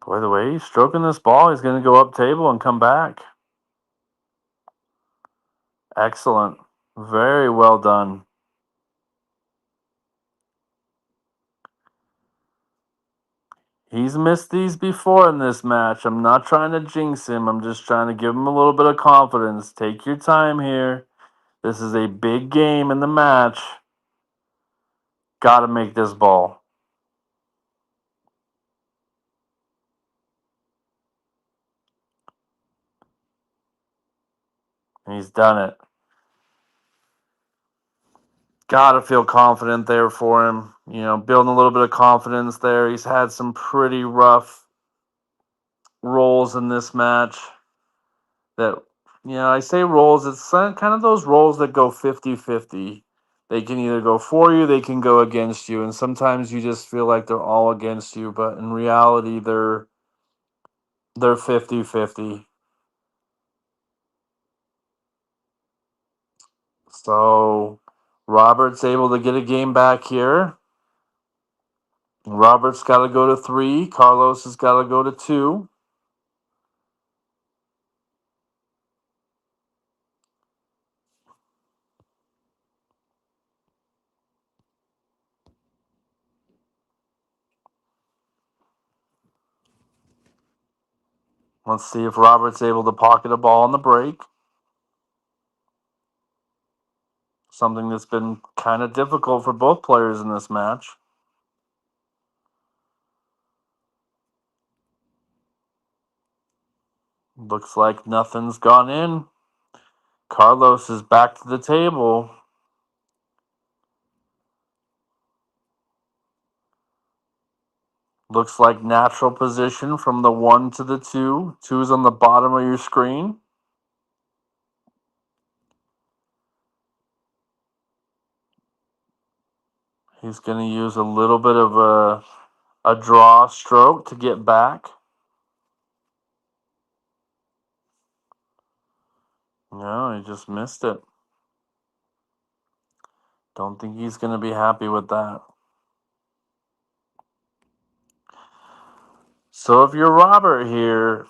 Boy, the way he's stroking this ball, he's going to go up table and come back. Excellent. Very well done. He's missed these before in this match. I'm not trying to jinx him. I'm just trying to give him a little bit of confidence. Take your time here. This is a big game in the match. Got to make this ball. And he's done it. Got to feel confident there for him. You know, building a little bit of confidence there. He's had some pretty rough rolls in this match. That, I say rolls, it's kind of those rolls that go 50-50. They can either go for you, they can go against you, and sometimes you just feel like they're all against you, but in reality they're 50-50. So Robert's able to get a game back here. Robert's got to go to 3. Carlos has got to go to 2. Let's see if Robert's able to pocket a ball on the break. Something that's been kind of difficult for both players in this match. Looks like nothing's gone in. Carlos is back to the table. Looks like natural position from the 1 to the 2. 2's on the bottom of your screen. He's going to use a little bit of a draw stroke to get back. No, he just missed it. Don't think he's going to be happy with that. So if you're Robert here,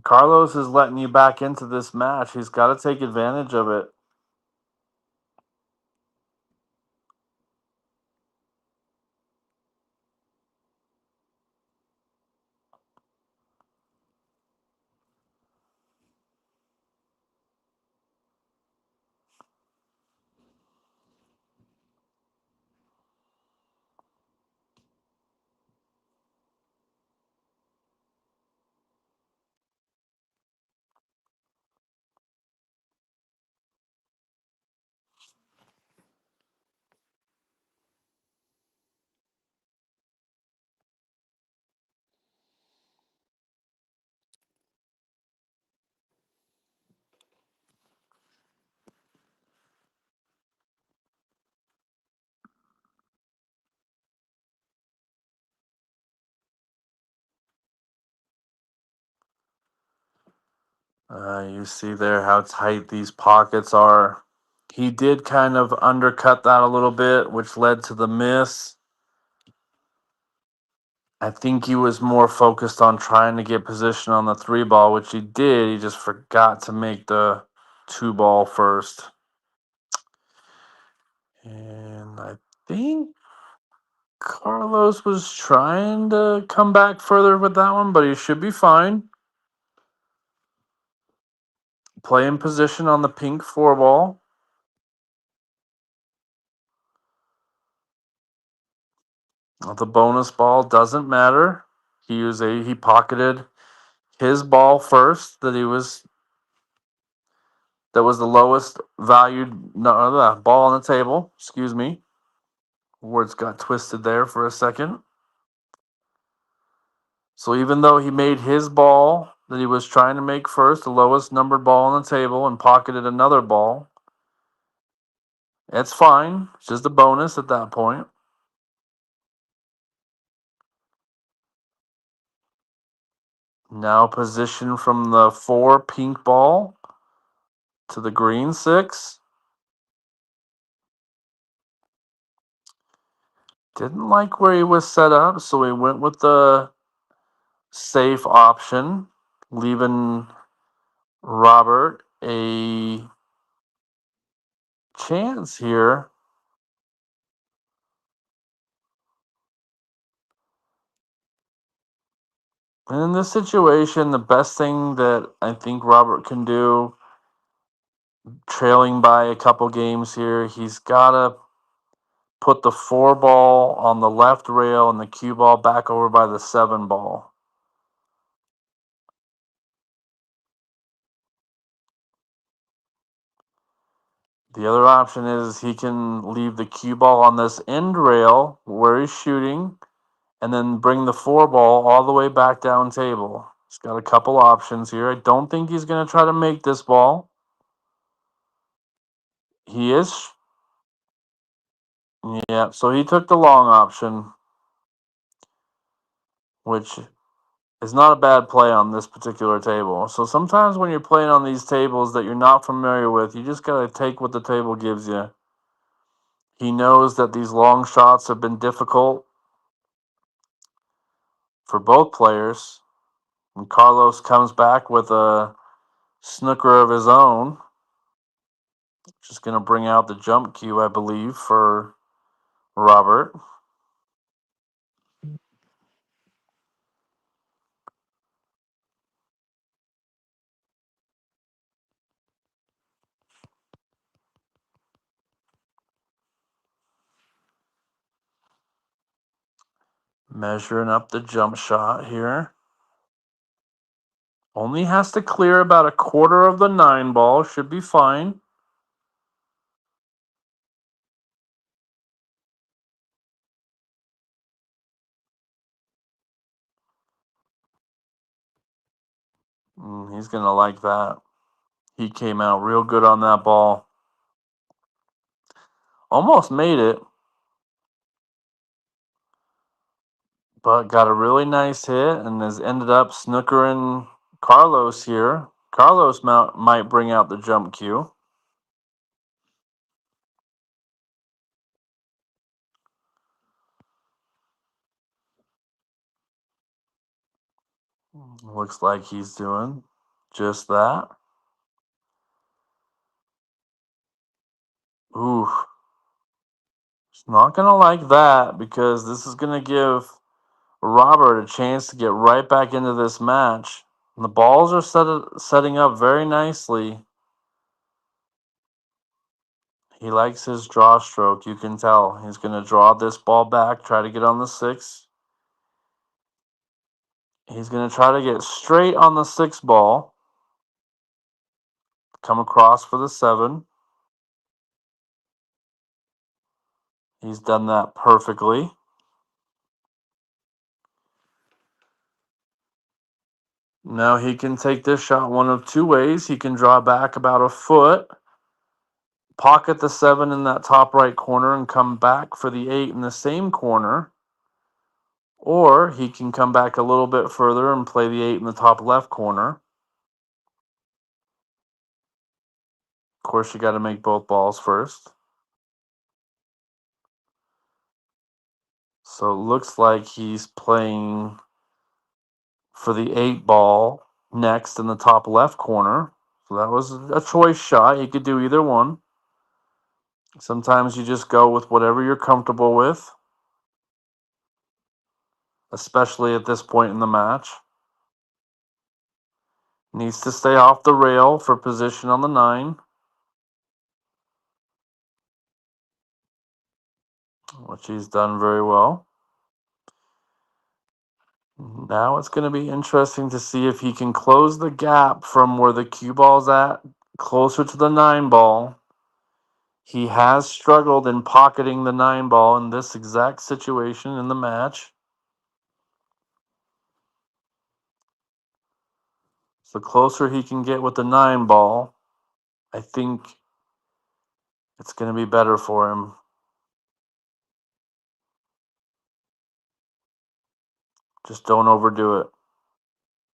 Carlos is letting you back into this match. He's got to take advantage of it. You see there how tight these pockets are. He did kind of undercut that a little bit, which led to the miss. I think he was more focused on trying to get position on the 3 ball, which he did. He just forgot to make the 2 ball first. And I think Carlos was trying to come back further with that one, but he should be fine. Play in position on the pink 4 ball. The bonus ball doesn't matter. He pocketed his ball first that was the lowest valued ball on the table. Excuse me. Words got twisted there for a second. So even though he made his ball that he was trying to make first, the lowest numbered ball on the table, and pocketed another ball, it's fine. It's just a bonus at that point. Now position from the 4 pink ball to the green 6. Didn't like where he was set up, so he went with the safe option, leaving Robert a chance here. And in this situation, the best thing that I think Robert can do, trailing by a couple games here, he's got to put the 4 ball on the left rail and the cue ball back over by the 7 ball. The other option is he can leave the cue ball on this end rail where he's shooting and then bring the 4 ball all the way back down table. He's got a couple options here. I don't think he's going to try to make this ball. He is. Yeah, so he took the long option, which is not a bad play on this particular table. So sometimes when you're playing on these tables that you're not familiar with, you just got to take what the table gives you. He knows that these long shots have been difficult for both players. And Carlos comes back with a snooker of his own. Just going to bring out the jump cue, I believe, for Robert. Measuring up the jump shot here. Only has to clear about a quarter of the 9 ball. Should be fine. He's going to like that. He came out real good on that ball. Almost made it, but got a really nice hit and has ended up snookering Carlos here. Carlos might bring out the jump cue. Looks like he's doing just that. Ooh. He's not going to like that because this is going to give Robert a chance to get right back into this match. And the balls are setting up very nicely. He likes his draw stroke. You can tell. He's going to draw this ball back, try to get on the 6. He's going to try to get straight on the 6 ball. Come across for the 7. He's done that perfectly. Now he can take this shot one of two ways. He can draw back about a foot, pocket the 7 in that top right corner, and come back for the 8 in the same corner. Or he can come back a little bit further and play the 8 in the top left corner. Of course, you got to make both balls first. So it looks like he's playing for the 8 ball next in the top left corner. So that was a choice shot. You could do either one. Sometimes you just go with whatever you're comfortable with, especially at this point in the match. Needs to stay off the rail for position on the 9, which he's done very well. Now it's going to be interesting to see if he can close the gap from where the cue ball's at, closer to the 9 ball. He has struggled in pocketing the 9 ball in this exact situation in the match. So the closer he can get with the 9 ball, I think it's going to be better for him. Just don't overdo it.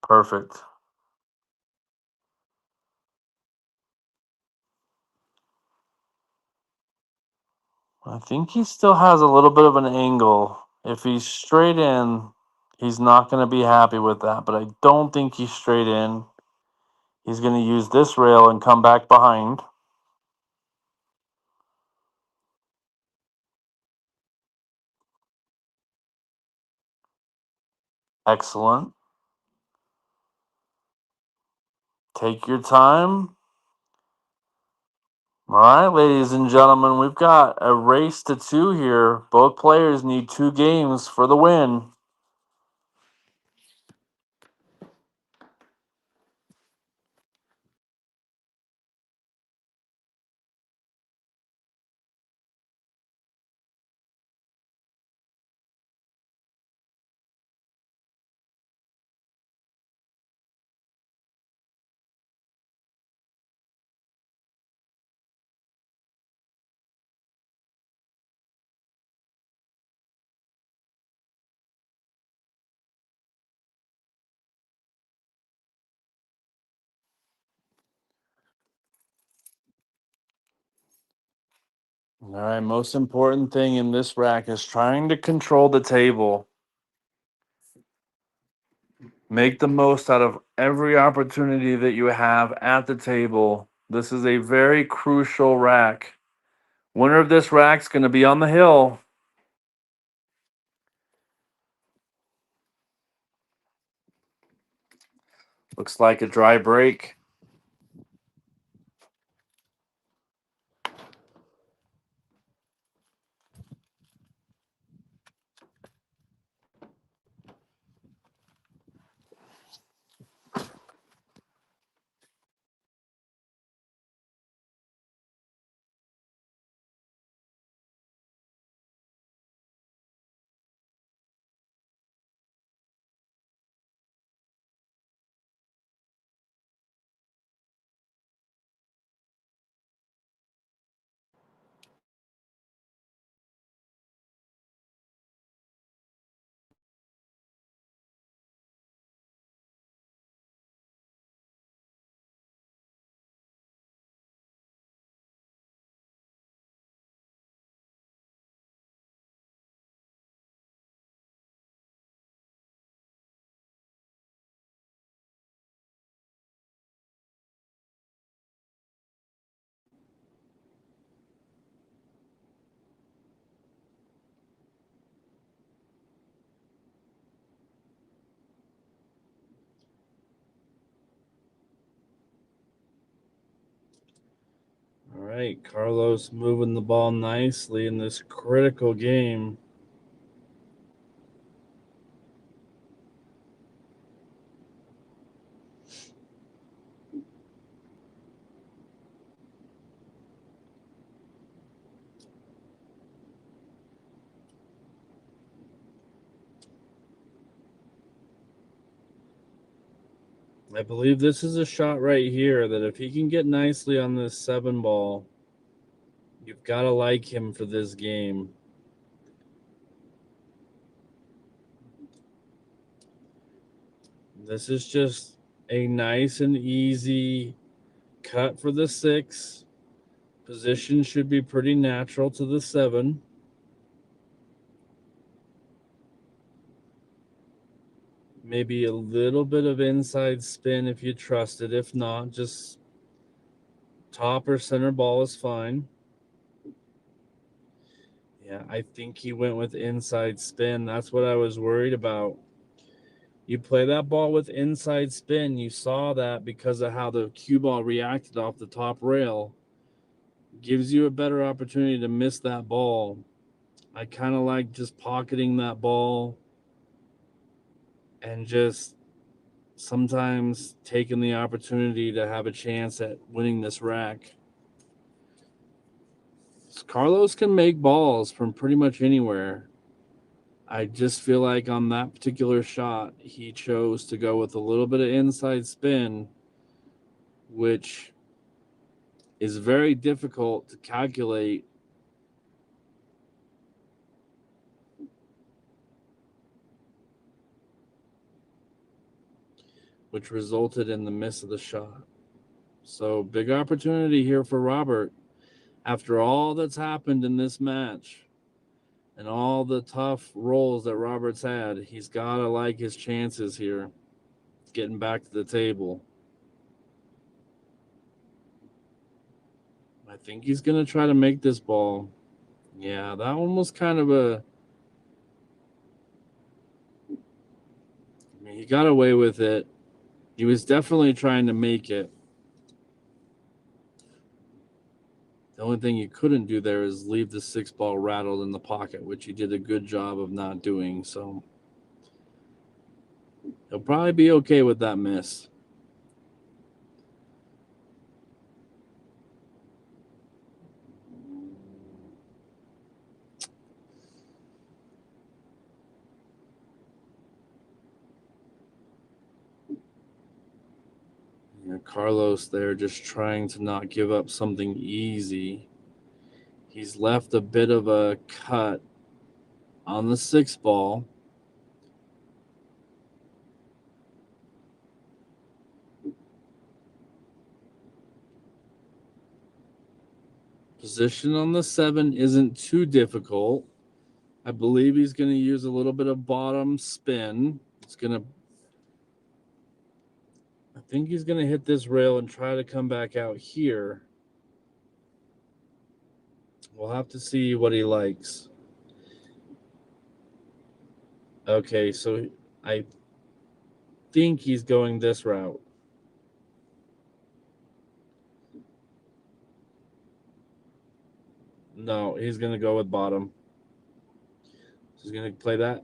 Perfect. I think he still has a little bit of an angle. If he's straight in, he's not going to be happy with that, but I don't think he's straight in. He's going to use this rail and come back behind. Excellent. Take your time. All right, ladies and gentlemen, we've got a race to 2 here. Both players need 2 games for the win. All right, most important thing in this rack is trying to control the table. Make the most out of every opportunity that you have at the table. This is a very crucial rack. Winner of this rack's going to be on the hill. Looks like a dry break. right, Carlos moving the ball nicely in this critical game. I believe this is a shot right here that if he can get nicely on this 7 ball, you've got to like him for this game. This is just a nice and easy cut for the 6. Position should be pretty natural to the 7. Maybe a little bit of inside spin if you trust it. If not, just top or center ball is fine. Yeah, I think he went with inside spin. That's what I was worried about. You play that ball with inside spin. You saw that because of how the cue ball reacted off the top rail. Gives you a better opportunity to miss that ball. I kind of like just pocketing that ball and just sometimes taking the opportunity to have a chance at winning this rack. Carlos can make balls from pretty much anywhere. I just feel like on that particular shot, he chose to go with a little bit of inside spin, which is very difficult to calculate. Which resulted in the miss of the shot. So big opportunity here for Robert. After all that's happened in this match and all the tough rolls that Robert's had, he's got to like his chances here, getting back to the table. I think he's going to try to make this ball. Yeah, that one was kind of he got away with it. He was definitely trying to make it. The only thing you couldn't do there is leave the 6 ball rattled in the pocket, which he did a good job of not doing. So he'll probably be okay with that miss. Carlos there just trying to not give up something easy. He's left a bit of a cut on the 6 ball. Position on the 7 isn't too difficult. I believe he's going to use a little bit of bottom spin. I think he's going to hit this rail and try to come back out here. We'll have to see what he likes. Okay, so I think he's going this route. No, he's going to go with bottom. So he's going to play that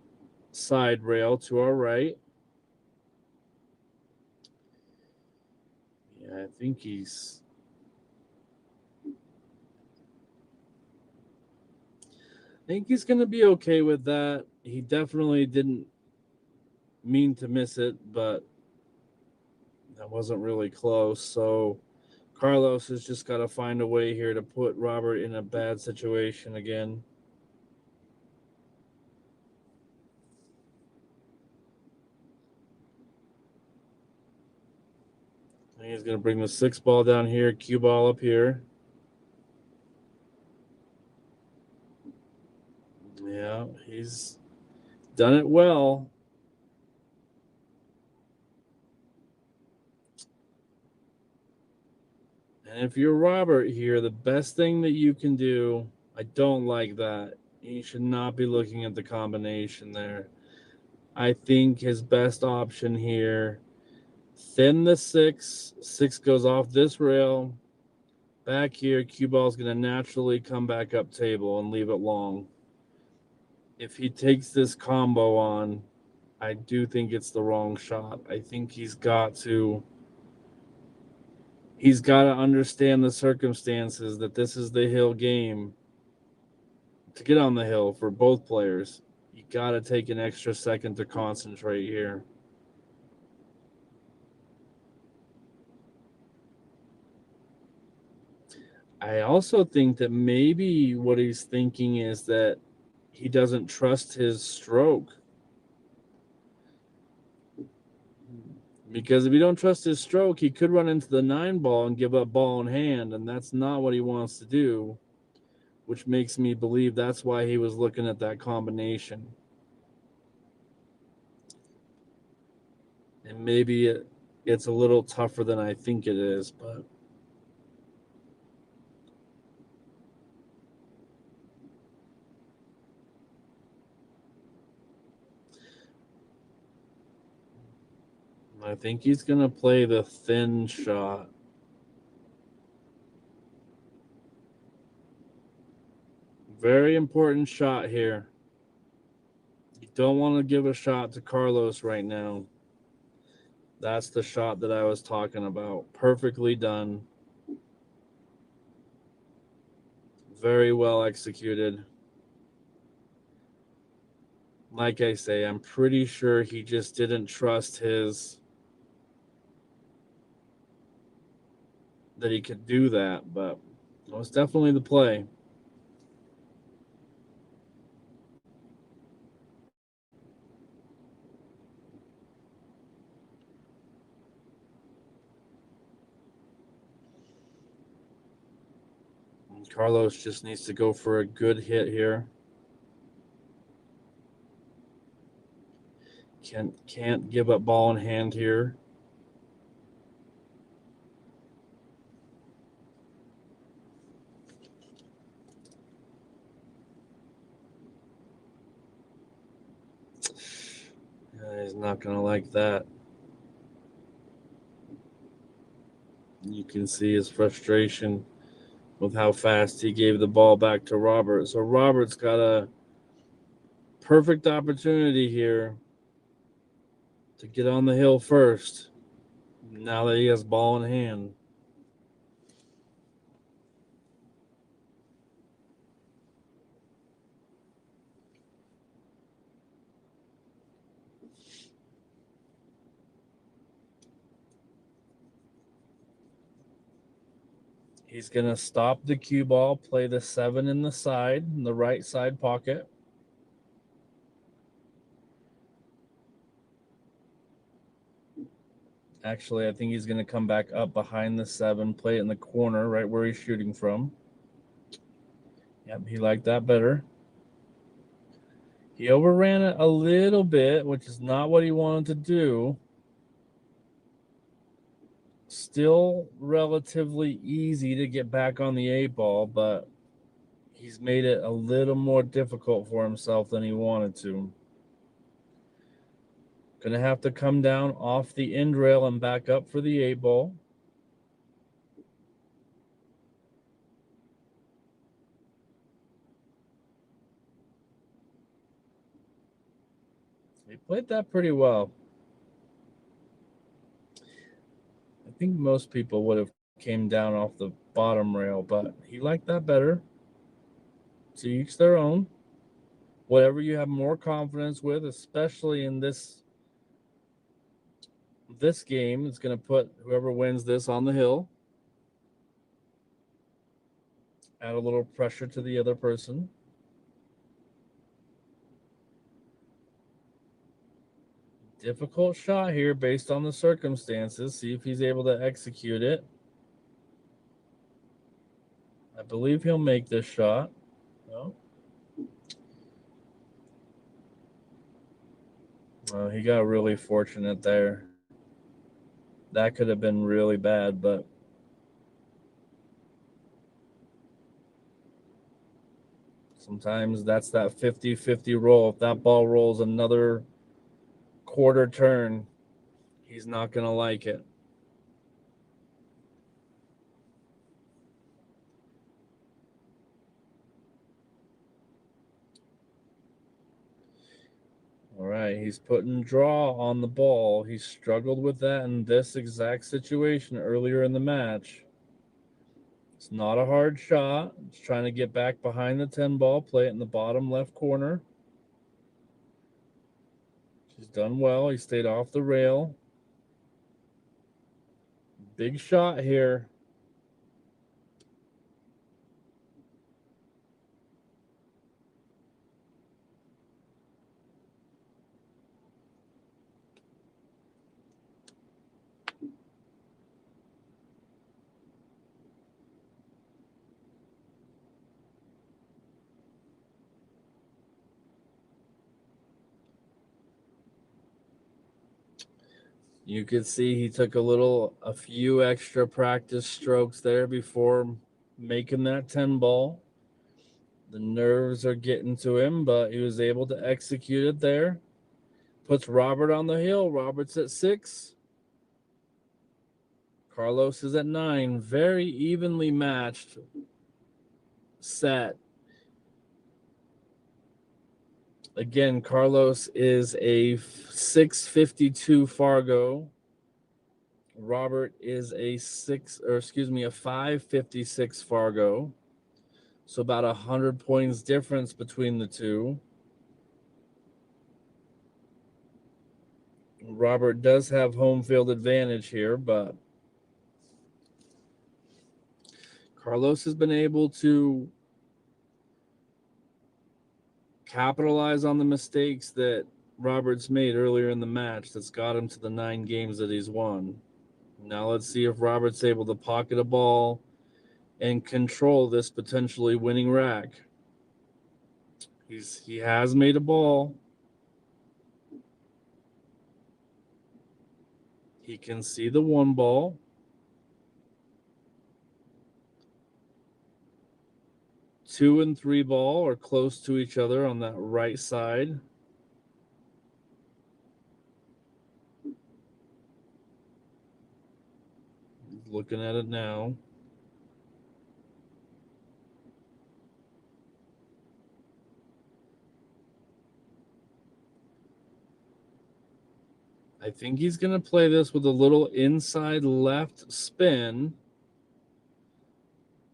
side rail to our right. Yeah, I think he's going to be okay with that. He definitely didn't mean to miss it, but that wasn't really close. So Carlos has just got to find a way here to put Robert in a bad situation again. I think he's going to bring the 6 ball down here, cue ball up here. Yeah, he's done it well. And if you're Robert here, the best thing that you can do, I don't like that. You should not be looking at the combination there. I think his best option here, thin the 6. 6 goes off this rail. Back here, cue ball's going to naturally come back up table and leave it long. If he takes this combo on, I do think it's the wrong shot. I think he's got to understand the circumstances that this is the hill game. To get on the hill for both players, you got to take an extra second to concentrate here. I also think that maybe what he's thinking is that he doesn't trust his stroke. Because if you don't trust his stroke, he could run into the 9 ball and give up ball in hand, and that's not what he wants to do, which makes me believe that's why he was looking at that combination. And maybe it's a little tougher than I think it is, but I think he's going to play the thin shot. Very important shot here. You don't want to give a shot to Carlos right now. That's the shot that I was talking about. Perfectly done. Very well executed. Like I say, I'm pretty sure he just didn't trust that he could do that, but it was definitely the play. And Carlos just needs to go for a good hit here. Can't give up ball in hand here. He's not going to like that. You can see his frustration with how fast he gave the ball back to Robert. So Robert's got a perfect opportunity here to get on the hill first, now that he has ball in hand. He's going to stop the cue ball, play the 7 in the side, in the right side pocket. Actually, I think he's going to come back up behind the 7, play it in the corner, right where he's shooting from. Yep, he liked that better. He overran it a little bit, which is not what he wanted to do. Still relatively easy to get back on the 8 ball, but he's made it a little more difficult for himself than he wanted to. Gonna have to come down off the end rail and back up for the 8 ball. He played that pretty well. I think most people would have came down off the bottom rail, but he liked that better. To each their own. Whatever you have more confidence with, especially in this game, is going to put whoever wins this on the hill. Add a little pressure to the other person. Difficult shot here based on the circumstances. See if he's able to execute it. I believe he'll make this shot. No. Well, he got really fortunate there. That could have been really bad, but sometimes that's that 50-50 roll. If that ball rolls another quarter turn, he's not going to like it. right. He's putting draw on the ball. He struggled with that in this exact situation earlier in the match. It's not a hard shot. It's trying to get back behind the 10 ball, play it in the bottom left corner. He's done well. He stayed off the rail. Big shot here. You could see he took a few extra practice strokes there before making that 10 ball. The nerves are getting to him, but he was able to execute it there. Puts Robert on the hill. Robert's at 6. Carlos is at 9. Very evenly matched set. Again, Carlos is a 652 Fargo. Robert is a 556 Fargo. So about 100 points difference between the two. Robert does have home field advantage here, but Carlos has been able to capitalize on the mistakes that Roberts made earlier in the match that's got him to the 9 games that he's won. Now let's see if Roberts able to pocket a ball and control this potentially winning rack. He has made a ball. He can see the 1 ball. 2 and 3 ball are close to each other on that right side. Looking at it now. I think he's going to play this with a little inside left spin.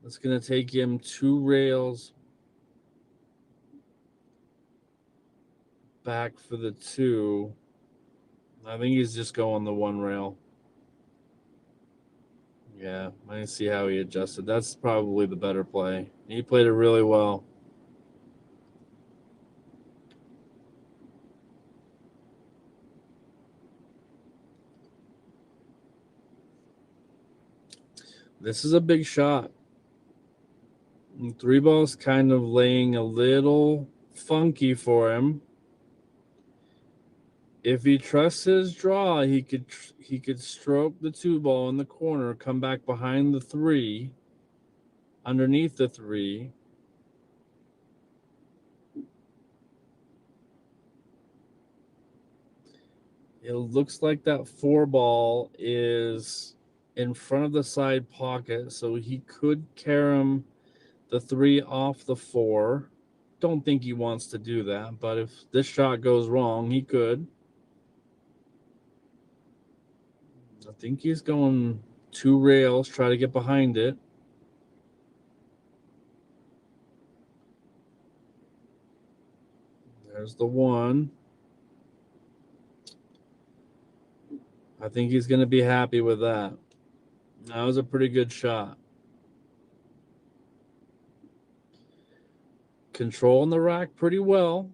That's going to take him 2 rails back for the 2. I think he's just going the 1 rail. Yeah, I didn't see how he adjusted. That's probably the better play. He played it really well. This is a big shot. 3 ball's kind of laying a little funky for him. If he trusts his draw, he could stroke the 2 ball in the corner, come back behind the 3, underneath the 3. It looks like that 4 ball is in front of the side pocket, so he could carom the 3 off the 4. Don't think he wants to do that, but if this shot goes wrong, he could. I think he's going 2 rails, try to get behind it. There's the 1. I think he's going to be happy with that. That was a pretty good shot. Controlling the rack pretty well.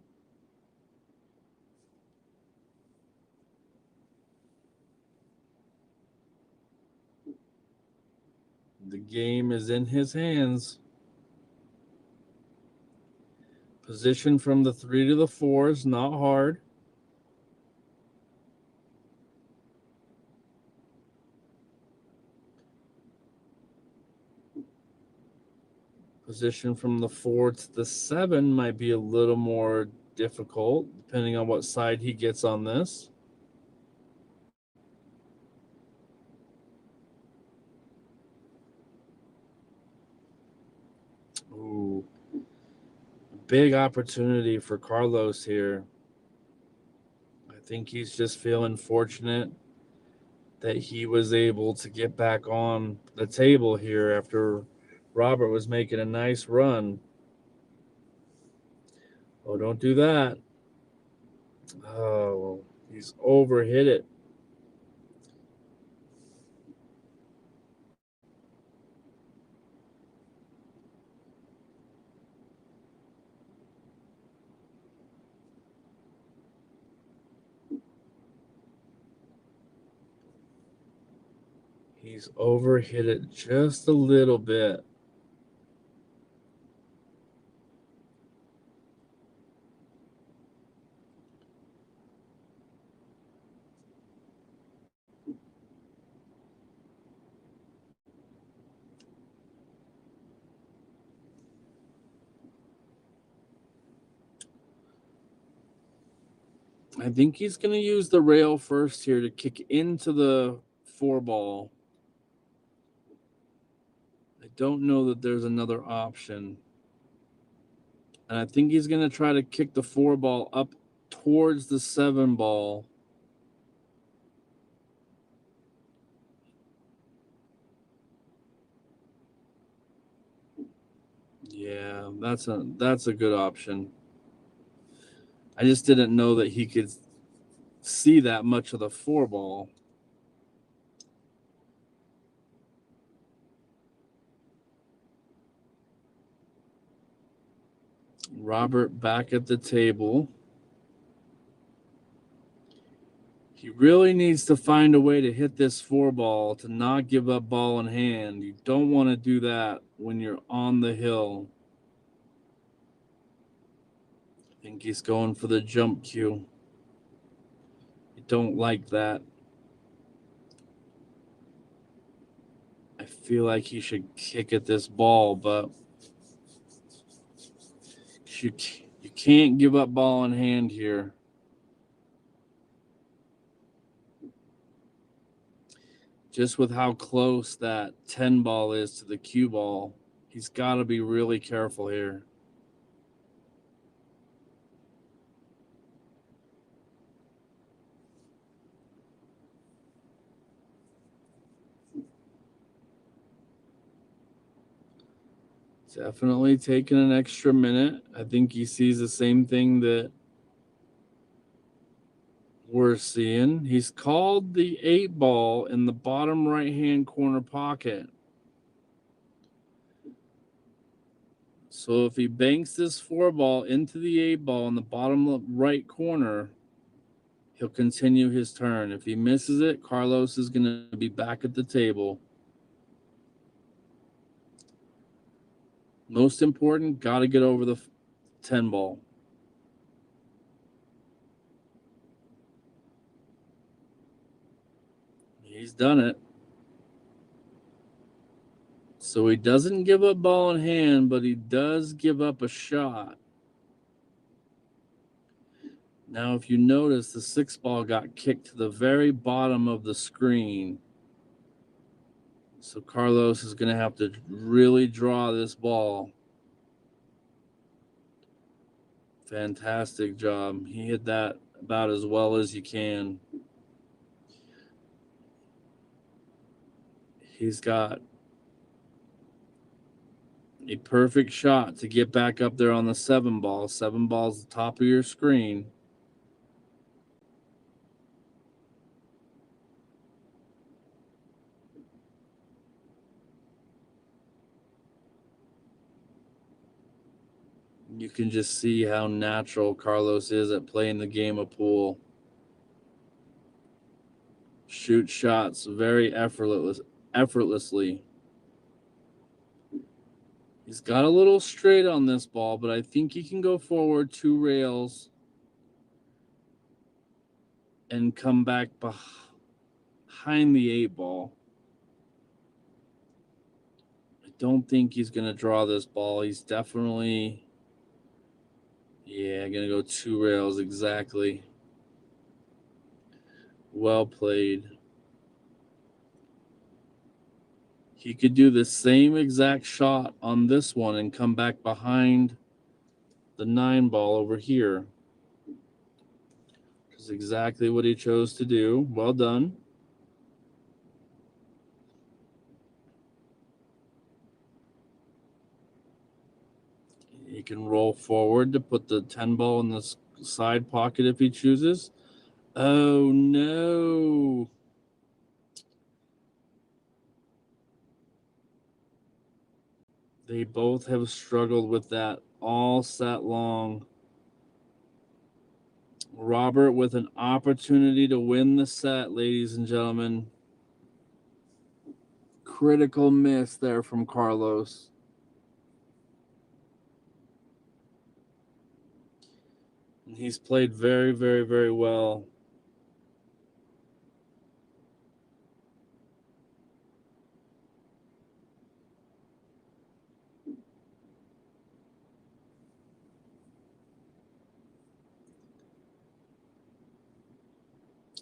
The game is in his hands. Position from the 3 to the 4 is not hard. Position from the 4 to the 7 might be a little more difficult, depending on what side he gets on this. Ooh. Big opportunity for Carlos here. think he's just feeling fortunate that he was able to get back on the table here after Robert was making a nice run. Oh, don't do that. Oh, he's overhit it. He's overhit it just a little bit. I think he's going to use the rail first here to kick into the 4-ball. I don't know that there's another option. And I think he's going to try to kick the 4-ball up towards the 7-ball. Yeah, that's a good option. I just didn't know that he could see that much of the 4-ball. Robert back at the table. He really needs to find a way to hit this 4-ball to not give up ball in hand. You don't want to do that when you're on the hill. I think he's going for the jump cue. You don't like that. I feel like he should kick at this ball, but you can't give up ball in hand here. Just with how close that 10-ball is to the cue ball, he's got to be really careful here. Definitely taking an extra minute. I think he sees the same thing that we're seeing. He's called the 8-ball in the bottom right-hand corner pocket. So if he banks this 4-ball into the 8-ball in the bottom right corner, he'll continue his turn. If he misses it, Carlos is going to be back at the table. Most important, got to get over the 10-ball. He's done it. So he doesn't give up ball in hand, but he does give up a shot. Now, if you notice, the 6-ball got kicked to the very bottom of the screen. So Carlos is going to have to really draw this ball. Fantastic job. He hit that about as well as you can. He's got a perfect shot to get back up there on the 7-ball. 7-ball's the top of your screen. You can just see how natural Carlos is at playing the game of pool. Shoot shots very effortlessly. He's got a little straight on this ball, but I think he can go forward 2 rails and come back behind the 8-ball. I don't think he's going to draw this ball. He's definitely, going to go 2 rails exactly. Well played. He could do the same exact shot on this one and come back behind the 9-ball over here. is exactly what he chose to do. Well done. He can roll forward to put the 10 ball in the side pocket if he chooses. Oh, no. They both have struggled with that all set long. Robert with an opportunity to win the set, ladies and gentlemen. Critical miss there from Carlos. And he's played very, very, very well.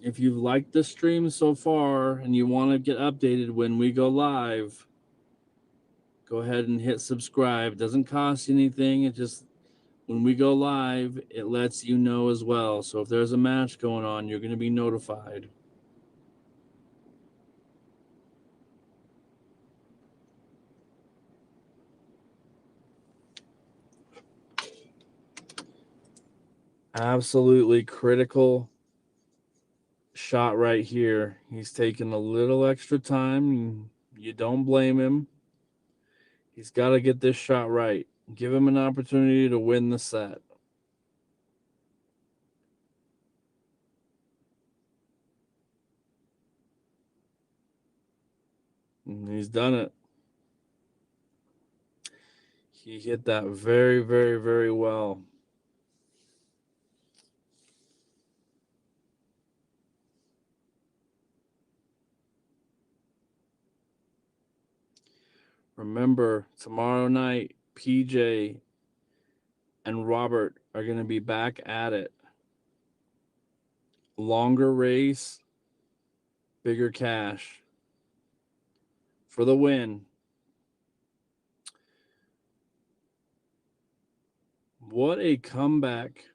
If you've liked the stream so far and you want to get updated when we go live, go ahead and hit subscribe. It doesn't cost you anything. It just, when we go live, it lets you know as well. So if there's a match going on, you're going to be notified. Absolutely critical shot right here. He's taking a little extra time. You don't blame him. He's got to get this shot right. Give him an opportunity to win the set. And he's done it. He hit that very, very, very well. Remember, tomorrow night, PJ and Robert are going to be back at it. Longer race, bigger cash for the win. What a comeback.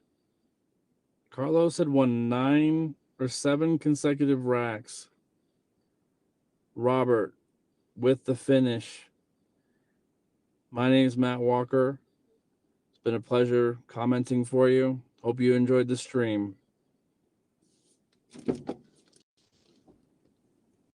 Carlos had won 9 or 7 consecutive racks. Robert with the finish. My name's Matt Walker. It's been a pleasure commenting for you. Hope you enjoyed the stream.